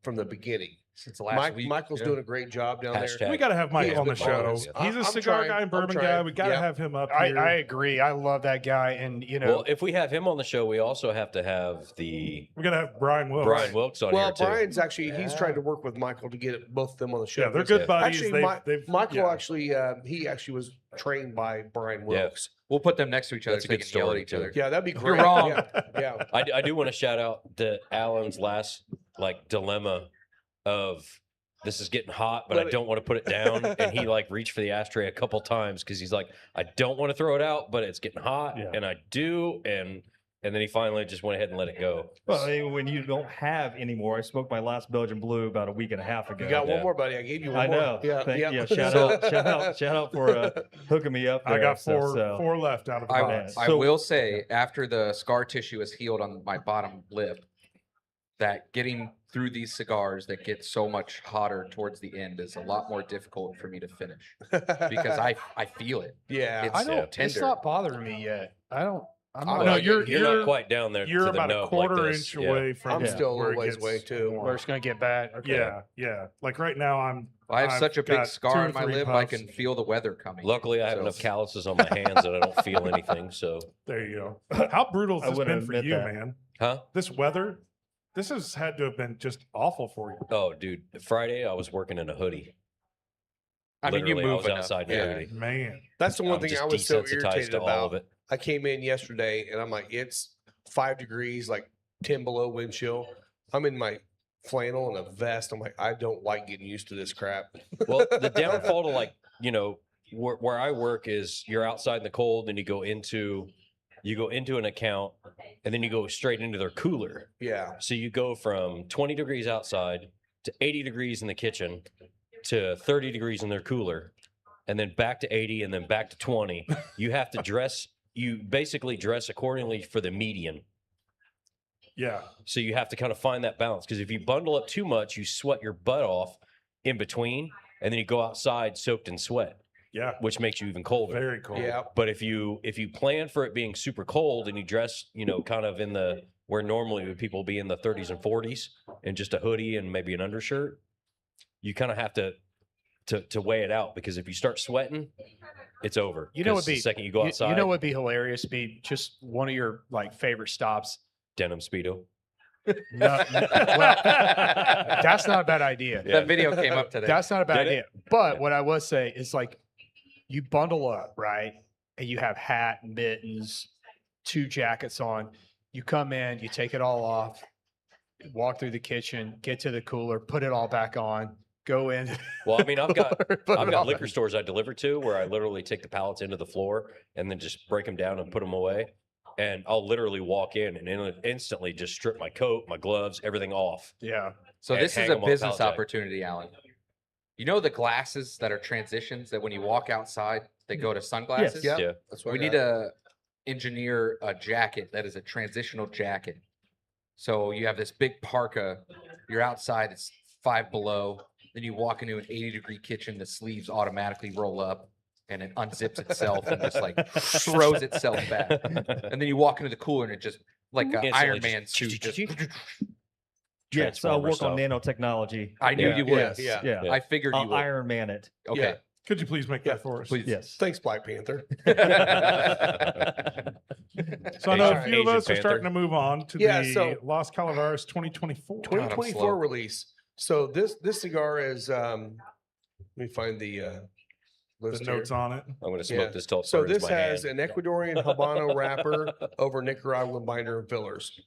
from the beginning. Since last week. Michael's yeah. doing a great job down there. Hashtag. We got to have Mike He on the has been show. on it. He's a I'm cigar trying. guy and I'm bourbon guy. trying. We got to Yeah. have him up I here. agree. I love that guy. And Well, if we have him on the show, we also have to have the We got to have Brian Wilkes. Brian Wilkes on Well, here too. Brian's actually he's trying to work with Michael to get both of them on the show. Yeah, they're because good buddies. Actually, They've Michael yeah. actually he actually was trained by Brian Wilkes. We'll put them next to each other That's a so they good can yell at story, each too. other. Yeah, that'd be You're great. wrong. Yeah. I do want to shout out to Alan's last dilemma of this is getting hot, but I Let it- don't want to put it down. And he reached for the ashtray a couple times because he's like, I don't want to throw it out, but it's getting hot, Yeah. and I do. And then he finally just went ahead and let it go. Well, when you don't have any more, I smoked my last Belgian Blue about a week and a half ago. You got one Yeah. more, buddy. I gave you one I more. know. Yeah. Thank- yeah. Shout out for hooking me up. I there. got So- four left out of the I, box. I So- will say, after the scar tissue is healed on my bottom lip, that getting through these cigars that get so much hotter towards the end is a lot more difficult for me to finish because I feel it. yeah. It's I don't. tender. It's not bothering me yet. I don't. I'm Oh, not. no, Well, you're not quite down there. You're to the about a nub quarter like this. inch Yeah. away from. I'm still a where little it ways away gets too. Where it's going to get bad. Okay. Yeah. Like right now, I have I've such a big got scar 2 on or my 3 lip, I puffs. can feel the weather coming. Luckily, I have So- enough calluses on my hands that I don't feel anything. So, There you go. How brutal I has this wouldn't been for admit you, that. man? huh? This weather, this has had to have been just awful for you. Oh, dude! Friday, I was working in a hoodie. I mean, you Literally, I move was enough. outside in a Yeah. hoodie. Man, That's the one I'm thing just I was so desensitized irritated to all of about. it. I came in yesterday and I'm like, it's 5 degrees, like 10 below wind chill. I'm in my flannel and a vest. I'm like, I don't like getting used to this crap. Well, the downfall to where I work is you're outside in the cold and you go into an account and then you go straight into their cooler. Yeah. So you go from 20 degrees outside to 80 degrees in the kitchen to 30 degrees in their cooler and then back to 80 and then back to 20. You have to you basically dress accordingly for the median. yeah, So you have to kind of find that balance because if you bundle up too much, you sweat your butt off in between and then you go outside soaked in sweat, yeah, which makes you even colder. very cold. Yeah. But if you plan for it being super cold and you dress, kind of in the where normally people will be in the 30s and 40s and just a hoodie and maybe an undershirt. You kind of have to weigh it out, because if you start sweating, it's over. You know 'Cause what'd be the second you go outside, You know what'd be hilarious? Be just one of your like favorite stops. denim Speedo. Well, that's not a bad idea. Yeah. That video came up today. That's not a bad Did it? idea. But Yeah. what I would say is like you bundle up, right? And you have hat, mittens, 2 jackets on. You come in, you take it all off, walk through the kitchen, get to the cooler, put it all back on, go in. Well, I mean, I've got put I've it got on. liquor stores I deliver to where I literally take the pallets into the floor and then just break them down and put them away. And I'll literally walk in and instantly just strip my coat, my gloves, everything off. Yeah. So and this is hang a 'em on a business pallet jack. opportunity, Alan. You know the glasses that are transitions that when you walk outside, they go to sunglasses? Yep. Yeah. That's what We I need got. to engineer a jacket that is a transitional jacket. So you have this big parka, you're outside, it's 5 below. Then you walk into an 80-degree kitchen, the sleeves automatically roll up and it unzips itself and just like throws itself back. And then you walk into the cooler and it just like an Instantly Iron just Man suit. Just, Yes, I'll Transformer work on stuff. nanotechnology. I knew Yeah. you would. Yes. Yeah. Yeah. I figured you I'll would. Iron Man it. Okay. Yeah. Could you please make Yeah, that for us? Please. Yes. Thanks, Black Panther. So I know a Asian- few of us Asian are starting to Panther. move on to Yeah, the so- Las Calaveras 2024. 2024 slow. release. So this cigar is let me find the The list notes here. on it. I'm going to smoke Yeah. this till it So burns this my has hand. an Ecuadorian Habano wrapper over Nicaraguan binder and fillers.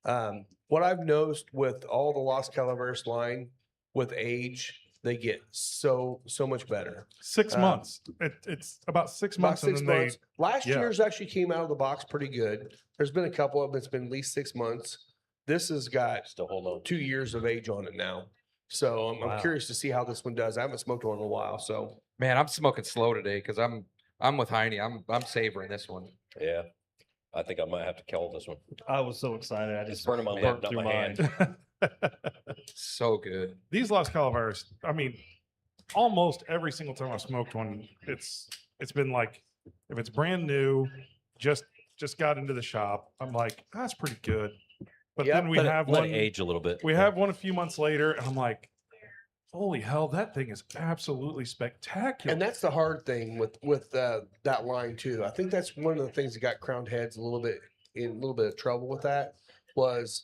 What I've noticed with all the Las Calaveras line, with age, they get so much better. 6 months. It's about 6 About months. 6 and then months. Last yeah. year's actually came out of the box pretty good. There's been a couple of them. It's been at least 6 months. This has got Still hold on. 2 years of age on it now. So I'm Wow. curious to see how this one does. I haven't smoked one in a while. So Man, I'm smoking slow today because I'm with Heine. I'm savoring this one. Yeah. I think I might have to kill this one. I was so excited. I It's just burning my lip, burnt not through my mine. hand. So good. these Las Calaveras, I mean, almost every single time I've smoked one, it's been like, if it's brand new, just got into the shop, I'm like, that's pretty good. But Yep, then we Let it- have let one it age a little bit. we have one a few months later, and I'm like, holy hell, that thing is absolutely spectacular. and that's the hard thing with that line too. I think that's one of the things that got Crowned Heads a little bit of trouble with that was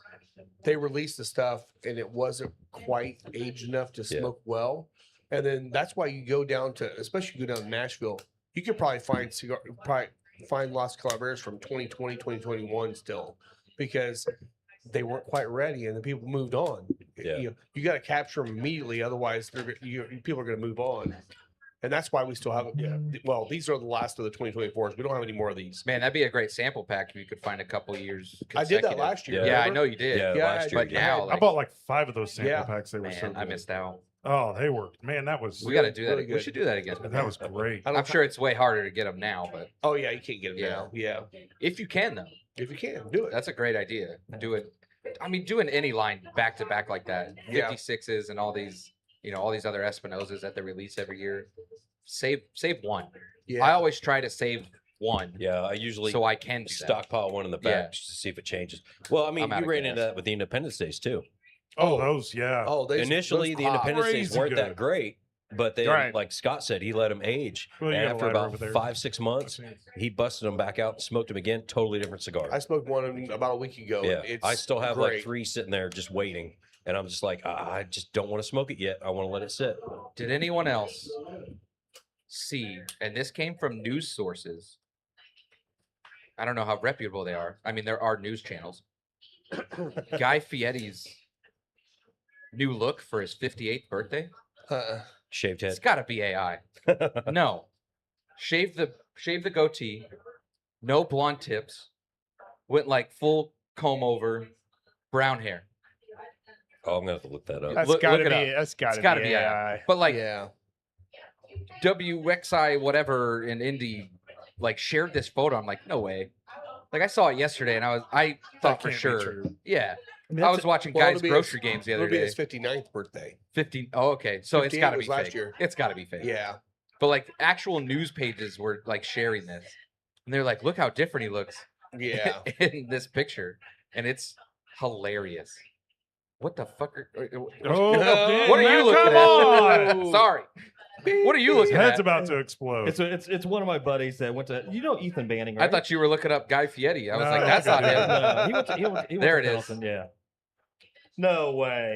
they released the stuff and it wasn't quite aged enough to Yeah. smoke well. And then that's why you go down to, especially you go down to Nashville, you could probably find Las Calaveras from 2020, 2021 still, because they weren't quite ready and the people moved on. Yeah. You got to capture them immediately, otherwise people are going to move on. And that's why we still have. Yeah. Well, these are the last of the 2024s. We don't have any more of these. Man, that'd be a great sample pack if you could find a couple years. I did that consecutive. last year. Yeah. Yeah, I remember? know you did. Yeah, Yeah, last year. But now, I like, bought like 5 of those sample Yeah. packs. They were so man, good. I missed out. Oh, they were, man, that was We got to do that. really We good. should do that again. that was great. I don't I'm sure it's way harder to get them now, but Oh yeah, you can't get them Yeah. now. Yeah, if you can, though, if you can do it. that's a great idea. Do it. I mean, doing any line back to back like that, Yeah. 56s and all these, all these other Espinosas that they release every year. Save one. Yeah. I always try to save one, Yeah, I usually so I can do that. stockpile one in the back Yeah. just to see if it changes. Well, I mean, I'm out you of ran gas. into that with the Independence Days too. Oh, those, yeah. Oh, they Initially, those the pop. Independence Days Crazy weren't good. that great, but then, Right. like Scott said, he let them age. Well, you and got a after lighter about over there. 5-6 months, he busted them back out, smoked them again. Totally different cigar. I smoked one about a week ago. Yeah, It's I still have great. like 3 sitting there just waiting, and I'm just like, I just don't want to smoke it yet. I want to let it sit. Did anyone else see? And this came from news sources. I don't know how reputable they are. I mean, there are news channels. Guy Fieri's new look for his 58th birthday. Shaved It's head. got to be AI. No, shave the goatee, no blonde tips, went like full comb over, brown hair. Oh, I'm gonna have to look that up. That's Look- gotta look it be. That's gotta, gotta be be AI. But like yeah, WXI whatever in Indy like shared this photo. I'm like, no way. Like I saw it yesterday and I thought for can't be sure. true. Yeah. I mean, I that's was watching Well, guys' it'll be grocery his- games the it'll other be day. his 59th birthday. 15. Oh, okay. So it's 58 got to was be last fake. year. It's got to be fake. Yeah, But like actual news pages were like sharing this. And they're like, look how different he looks yeah. in this picture. and it's hilarious. What the fuck? Oh, what are man, you looking come at? on! Sorry. What are you His looking head's at? about to explode. It's one of my buddies that went to Ethan Banning, right? I thought you were looking up Guy Fieri. I was No, like, that's not him. No, he went There to it is. Pendleton, yeah. No way.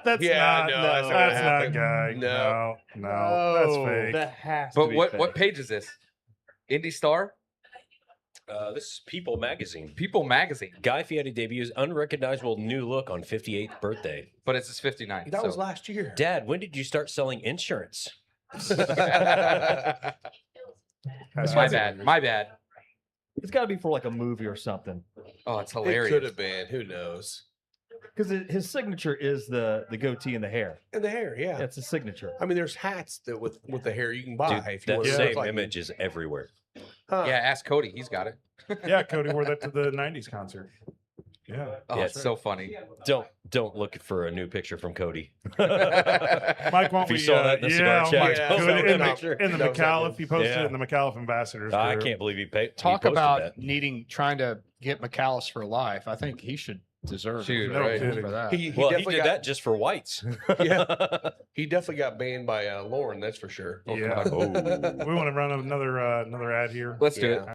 That's Yeah, not. no, That's that's not gonna not happen. guy. No. No, that's fake. That has to But be what fake. page is this? Indie Star? This is People Magazine. People Magazine. Guy Fieri debuts unrecognizable new look on 58th birthday. But it's his 59. That was last year. Dad, when did you start selling insurance? That's My right. bad. My bad. It's got to be for like a movie or something. Oh, it's It could hilarious. have been. Who knows? Because his signature is the goatee and the hair. And the hair, yeah. That's his signature. I mean, there's hats that with the hair you can buy Dude, if you that want to same look like image is everywhere. Huh. Yeah, ask Cody. He's got it. Yeah, Cody wore that to the '90s concert. Yeah. Oh, Yeah, it's so funny. Don't look for a new picture from Cody. Mike, won't If you we? saw that in the cigar yeah, chat, Mike, yeah, put so it in no, the, in the that was McAuliffe. He posted Yeah. it in the McAuliffe Ambassadors. I group. can't believe he Talk posted about that. trying to get McAllis for life. I think he should deserve Dude, no right. kidding. for that. He Well, he definitely did got, that just for whites. Yeah. He definitely got banned by Lauren, that's for sure. Yeah. Oh. We want to run another ad here. Let's do it. Yeah.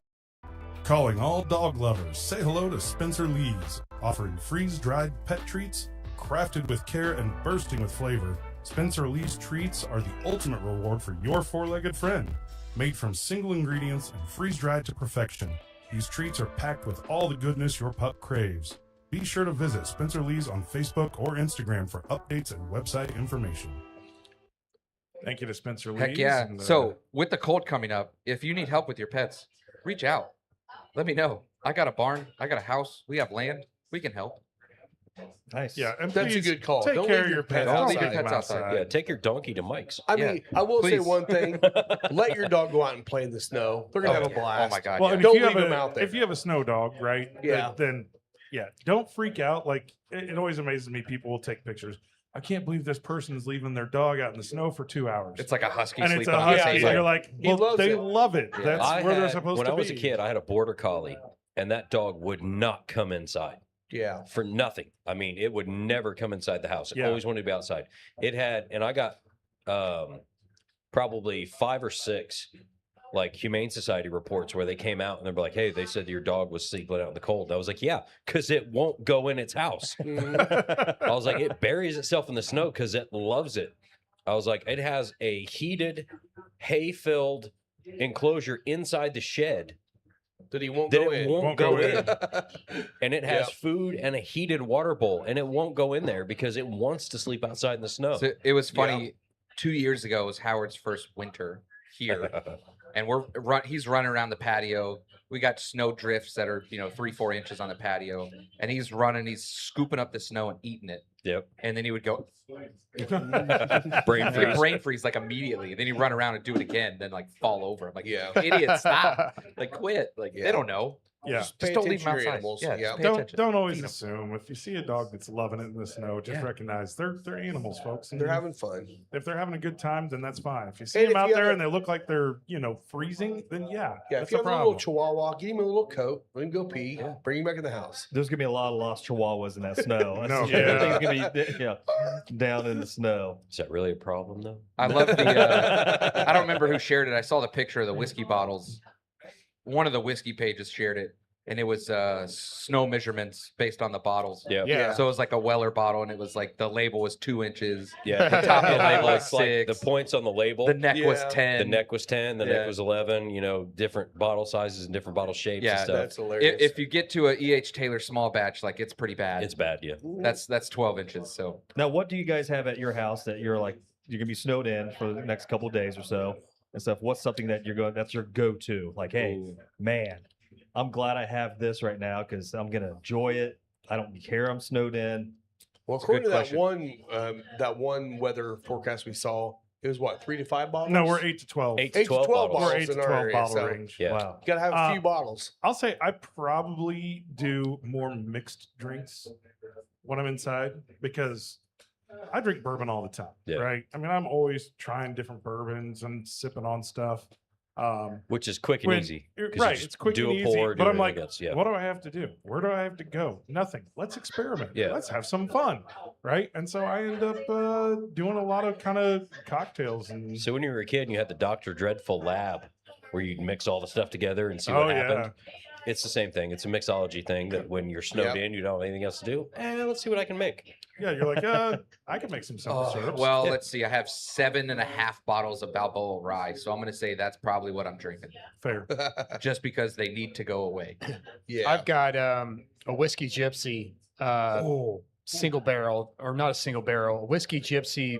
Calling all dog lovers, say hello to Spencer Lee's, offering freeze-dried pet treats, crafted with care and bursting with flavor. Spencer Lee's treats are the ultimate reward for your four-legged friend. Made from single ingredients and freeze-dried to perfection, these treats are packed with all the goodness your pup craves. Be sure to visit Spencer Lee's on Facebook or Instagram for updates and website information. Thank you to Spencer Lee's. Heck yeah. and, So, with the cold coming up, if you need help with your pets, reach out. Let me know. I got a barn. I got a house. We have land. We can help. Nice. yeah, and That's a please good call. Take Don't care leave of your your pets. pets Don't leave your outside. pets outside. Yeah, take your donkey to Mike's. I Yeah, mean, I will say please. one thing. Let your dog go out and play in the snow. They're going to Oh, have a yeah. blast. Oh my god. Well, yeah. and Don't if you leave have them a, out there. If you have a snow dog, right? Yeah. Then yeah, don't freak out. Like it always amazes me. People will take pictures. I can't believe this person's leaving their dog out in the snow for 2 hours. It's like a husky and it's sleeping a on the husky. same and you're bed. like, He well, loves they it. love it. Yeah. That's where they're supposed when to I be. was a kid, I had a border collie, and that dog would not come inside Yeah. for nothing. I mean, it would never come inside the house. It Yeah. always wanted to be outside. It had, and I got probably 5 or 6 like Humane Society reports where they came out and they were like, "Hey, they said your dog was sleeping out in the cold." And I was like, "Yeah, because it won't go in its house." I was like, "It buries itself in the snow because it loves it." I was like, "It has a heated, hay-filled enclosure inside the shed That he won't that go it in. won't go in, in. and it has Yep. food and a heated water bowl, and it won't go in there because it wants to sleep outside in the snow." So it was funny. 2 years ago was Howard's first winter here, and he's running around the patio. We got snow drifts that are 3-4 inches on the patio, and he's running. He's scooping up the snow and eating it, Yep. and then he would go Brain like, freeze. brain freeze like immediately. Then he'd run around and do it again, then like fall over. I'm like, Yeah. idiot, stop! Like quit! Like Yeah. they don't know. Yeah. Just pay Just don't leave attention them to your outside. animals. Yeah, Yeah. just pay Don't attention. don't always Feed 'em. assume. If you see a dog that's loving it in the snow, just Yeah. recognize they're animals, folks. And They're having fun. if they're having a good time, then that's fine. If you see And them if out you there have and they look like they're freezing, then yeah, Yeah, that's if you a have a problem. little chihuahua, get him a little coat, let him go pee, Yeah. bring him back in the house. There's gonna be a lot of lost chihuahuas in that snow. No, Everything's gonna be down in the snow. Is that really a problem, though? I love the. I don't remember who shared it. I saw the picture of the whiskey bottles. One of the whiskey pages shared it, and it was snow measurements based on the bottles. Yeah. Yeah. So it was like a Weller bottle, and it was like the label was 2 inches. Yeah. The top of the label Like- was like 6. the points on the label. The neck was Yeah. 10. The neck was 10, the Yeah. neck was 11, different bottle sizes and different bottle shapes Yeah, and stuff. That's hilarious. If you get to a E.H. Taylor small batch, like it's pretty bad. It's bad, yeah. That's 12 inches. So Now, what do you guys have at your house that you're gonna be snowed in for the next couple of days or so and stuff? What's something that that's your go-to? Like, hey, man, I'm glad I have this right now because I'm gonna enjoy it. I don't care I'm snowed in. well, a good according to question. that one weather forecast we saw, it was what, 3 to 5 bottles? No, we're 8 to 12. 8 8 to 12 bottles. We're bottles 8 to in our 12 area, bottle so range. Yeah. Wow. You gotta have a few bottles. I'll say I probably do more mixed drinks when I'm inside because I drink bourbon all the time, Yeah. right? I mean, I'm always trying different bourbons and sipping on stuff. Which is quick and When- easy. 'cause you right, just it's quick do and a easy, pour, but do I'm like, everything else. Yeah. what do I have to do? Where do I have to go? Nothing. Let's experiment. Yeah. Let's have some fun, right? And so I end up doing a lot of kind of cocktails and So when you were a kid and you had the Dr. Dreadful lab where you'd mix all the stuff together and see what Oh, yeah. happened. It's the same thing. It's a mixology thing that when you're snowed in, you don't have anything else to do. Let's see what I can make. yeah, you're like, I can make some simple syrups. Well, Yeah. let's see. I have 7.5 bottles of Balboa rye, so I'm going to say that's probably what I'm drinking, fair. just because they need to go away. Yeah. I've got a whiskey gypsy single barrel, or not a single barrel, a whiskey gypsy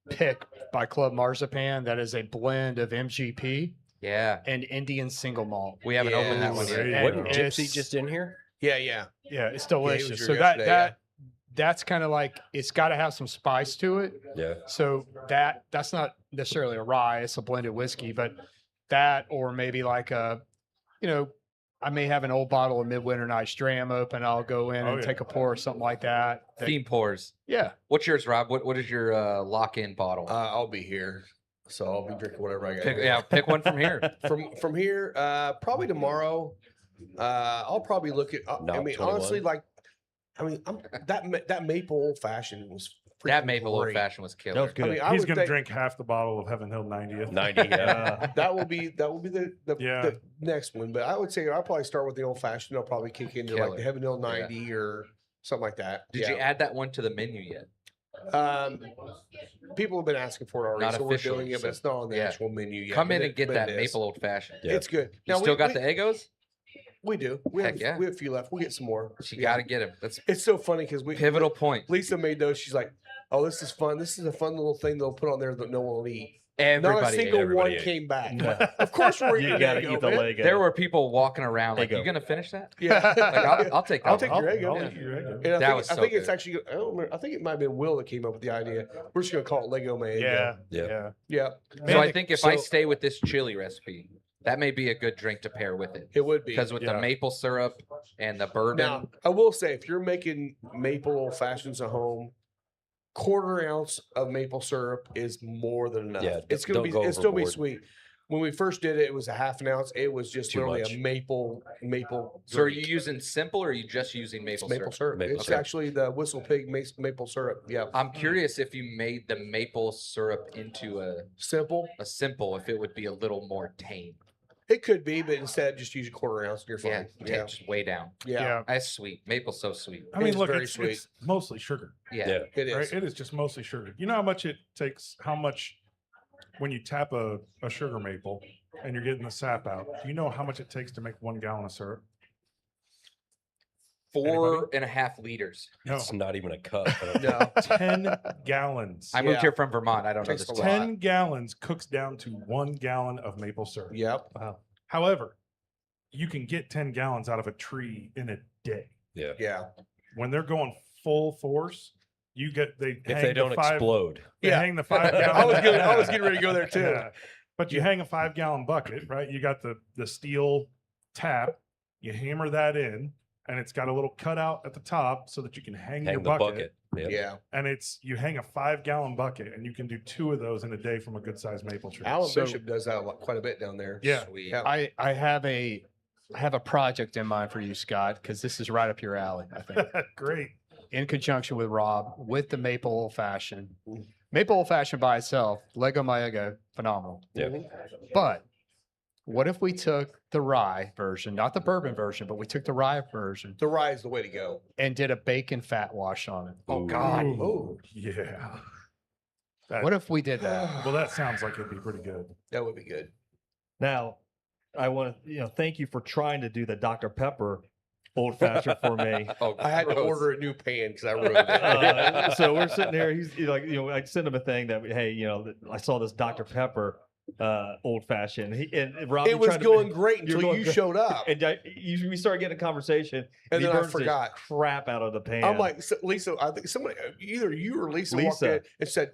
pick by Club Marzipan that is a blend of MGP Yeah, and Indian single malt. we haven't opened that one There you yet. go. Wasn't It's- Gypsy just in here? Yeah, yeah. Yeah, it's he was delicious. here So yesterday, that's kind of like, it's got to have some spice to it. Yeah. So that's not necessarily a rye, it's a blended whiskey, but that, or maybe like I may have an old bottle of Midwinter Night's Dram open. I'll go in Oh, and yeah. take a pour or something like that. Theme pours. Yeah. What's yours, Rob? What is your lock-in bottle? I'll be here, so I'll be drinking whatever I got. Pick one from here. From here, probably tomorrow. I'll probably look at. I Knob mean, 21. honestly, that maple old fashioned was That freaking maple old great. fashioned was killer. That was good. I mean, I He's would gonna think drink half the bottle of Heaven Hill 90th. 90. Yeah. that will be the Yeah. the next one. But I would say I'll probably start with the old fashioned. I'll probably kick into like Killer. the Heaven Hill 90 or something like that. Did you add that one to the menu yet? People have been asking for it already, Not so we're officially, doing it, so- but it's not on the yeah. actual menu yet. Come but in it- and get but that it is. maple old fashioned. Yeah. It's good. You still got the Eggos? We do. We Heck have, yeah. we have a few left. We'll get some more. You Yeah. got to get them. That's It's so funny because we pivotal point. Lisa made those. She's like, "Oh, this is fun. This is a fun little thing they'll put on there that no one will eat." Not a Everybody. ate single it. everybody one ate. came back. No. Of course, we're You eating gotta Eggo, eat the man. Lego. There were people walking around like, Eggo. "You gonna finish that?" Yeah, Like, I'll take that. I'll one. take your egg. I'll Yeah. eat your egg. And I That think, was I so think it's good. actually. I don't remember. I think it might have been Will that came up with the idea. We're just gonna call it Lego Man. Yeah. Yeah. Yeah. Yeah. So Man, I think if I so- stay with this chili recipe, that may be a good drink to pair with it. It would be. Because with Yeah. the maple syrup and the bourbon, Now, I will say, if you're making maple old fashions at home, 1/4 ounce of maple syrup is more than enough. Yeah, it's gonna don't be. go It's still be overboard. sweet. When we first did it, it was a 1/2 ounce. It was just Too literally much. a maple. so are you drink. using simple or are you just using It's maple, maple syrup? Maple It's syrup. actually the Whistle Pig maple syrup. Yeah, I'm curious if you made the maple syrup into simple. a simple, if it would be a little more tame. It could be, but instead, just use a 1/4 ounce and you're Yeah, fine. Yeah, just way down. yeah, Yeah. That's sweet. Maple's so sweet. I mean, It's look, very it's sweet. mostly sugar, Yeah. Yeah. it is. right? It is just mostly sugar. You know how much it takes, how much when you tap a sugar maple and you're getting the sap out, do you know how much it takes to make 1 gallon of syrup? 4.5 liters. No, It's not even a cup. I don't- No, 10 gallons. I moved Yeah. here from Vermont. I don't know Takes this. a lot. 10 gallons cooks down to 1 gallon of maple syrup. yep. However, you can get 10 gallons out of a tree in a day. Yeah. Yeah, When they're going full force, you get If hang they the don't 5 explode. They Yeah. hang the 5 gallon. I was getting ready to go there too. Yeah. But you hang a 5 gallon bucket, right? You got the steel tap, you hammer that in, and it's got a little cutout at the top so that you can hang, Hang your the bucket. bucket. Yeah. Yeah, And you hang a 5 gallon bucket and you can do 2 of those in a day from a good sized maple tree. Alan So- Bishop does that quite a bit down there. Yeah. Sweet. Yeah. I have a project in mind for you, Scott, because this is right up your alley, I think. Great. In conjunction with Rob, with the maple old fashioned. Mm. Maple old fashioned by itself, Lego My Eggo, phenomenal. Yeah. Mhm. But what if we took the rye version, not the bourbon version, but we took the rye version The rye is the way to go. and did a bacon fat wash on it? Oh God. Oh, Yeah. That, What if we did that? well, that sounds like it'd be pretty good. that would be good. Now, I want to, thank you for trying to do the Dr. Pepper old fashioned for me. Oh, I had to gross. order a new pan because I ruined it. So we're sitting there. He's like, I sent him a thing that, hey, I saw this Dr. Pepper old fashioned. And Rob, It you was tried to- going great you're until going you great. showed up. And we started getting a conversation, And he then I burns the forgot. crap out of the pan. I'm like, Lisa, I think somebody, either you or Lisa, walked Lisa. in and said,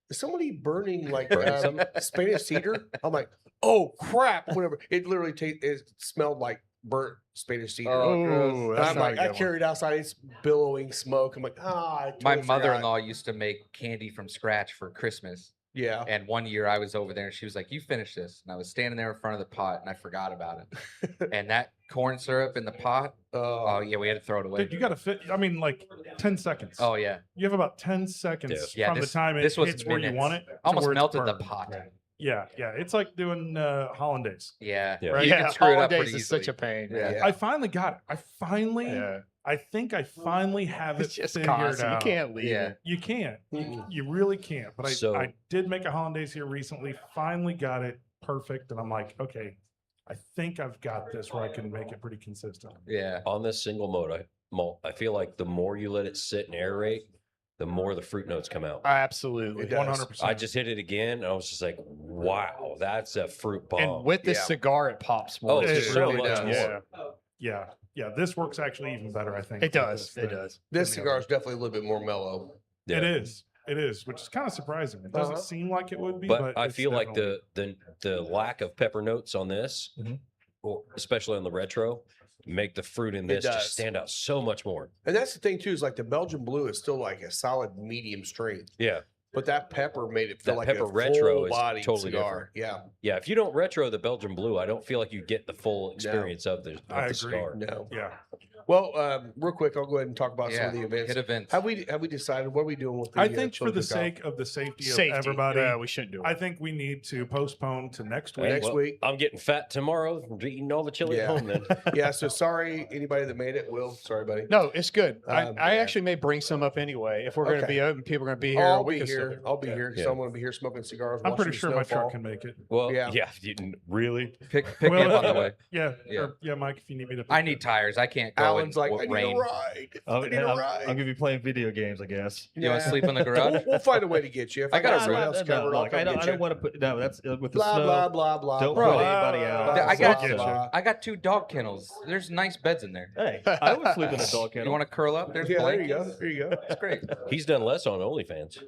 is somebody burning like Burning something? Spanish cedar? I'm like, oh crap, whatever. It literally it smelled like burnt Spanish cedar. Oh, gross. Ooh, And that's I'm not a like, I good one. carried outside, it's billowing smoke. I'm like, I My totally forgot." mother-in-law used to make candy from scratch for Christmas, Yeah. And one year I was over there and she was like, "You finish this." And I was standing there in front of the pot and I forgot about it. And that corn syrup in the pot, oh yeah, we had to throw it away. Dude, you got to fit. I mean, like 10 seconds. Oh yeah. You have about 10 seconds Yes. Yeah, from this- the time it this was hits where you minutes. want it. to Almost where it's melted the burned. pot. Yeah, yeah. It's like doing hollandaise. Yeah. Yeah. Right? You can screw it up holidays pretty is such easily. a pain. Yeah. Man. Yeah. I finally got it. Yeah. I think I finally have it It's just figured constant. You out. can't leave Yeah. it. You can't. Mm-mm. You really can't. But So- I did make a hollandaise here recently. Finally got it perfect, and I'm like, okay, I think I've got this where I can make it pretty consistent. Yeah. On this single malt, I feel like the more you let it sit and aerate, the more the fruit notes come out. Absolutely. It does. 100%. I just hit it again, and I was just like, "Wow, that's a fruit bomb." And with this Yeah. cigar, it pops more. Oh, It so really much does. more. Yeah. Yeah. This works actually even better, I think. It with does. this It than- does. This than the cigar other. is definitely a little bit more mellow. Yeah. It is. It is, which is kind of surprising. It doesn't Uh-huh. seem like it would be, But I it's feel like definitely- the lack of pepper notes on this, Mhm. or especially on the retro, make the fruit in this does. just stand out so much more. And that's the thing too, is like the Belgian blue is still like a solid medium strength, Yeah, but that pepper made it feel That like pepper a retro full is body totally cigar. Yeah. yeah. If you don't retro the Belgian blue, I don't feel like you get the full experience of the I agree. cigar. No. Yeah. Well, real quick, I'll go ahead and talk about some Yeah. of the events. Hit events. Have we decided what are we doing with the I think for chili the cook-off? sake of the safety, Safety. of everybody, Yeah, we shouldn't do it. I think we need to postpone to next week. Hey, Next week. I'm getting fat tomorrow from eating all the chili Yeah. at home. Then Yeah, so sorry anybody that made it. Will, sorry buddy. No, it's good. I Yeah. actually may bring some up anyway. If we're going to Okay. be open, people are going to be here. I'll we be can still here. do it. I'll be Okay. here because Yeah. I'm going to be here smoking cigars. I'm pretty watching sure the my snowfall. truck can make it. well, Yeah. yeah, you didn't really. Pick me up on the way. Yeah. Yeah. Yeah, Mike, if you need me to. I pick need it. tires. I can't go Alan's in like, I what need rain. a ride. I need a I'm ride. gonna be playing video games, I guess. You want Yeah. to sleep in the garage? We'll find a way to get you. If I got a got something room. else covered, I'll like, come I get don't you. want to put no. That's with the Blah snow. blah blah blah. Don't blah, put blah, anybody out. blah, I got- blah, blah. I got 2 dog kennels. There's nice beds in there. Hey, I would sleep in a dog You kennel. want to curl up? There's Yeah, there you blankets. go. There you go. That's great. He's done less on OnlyFans.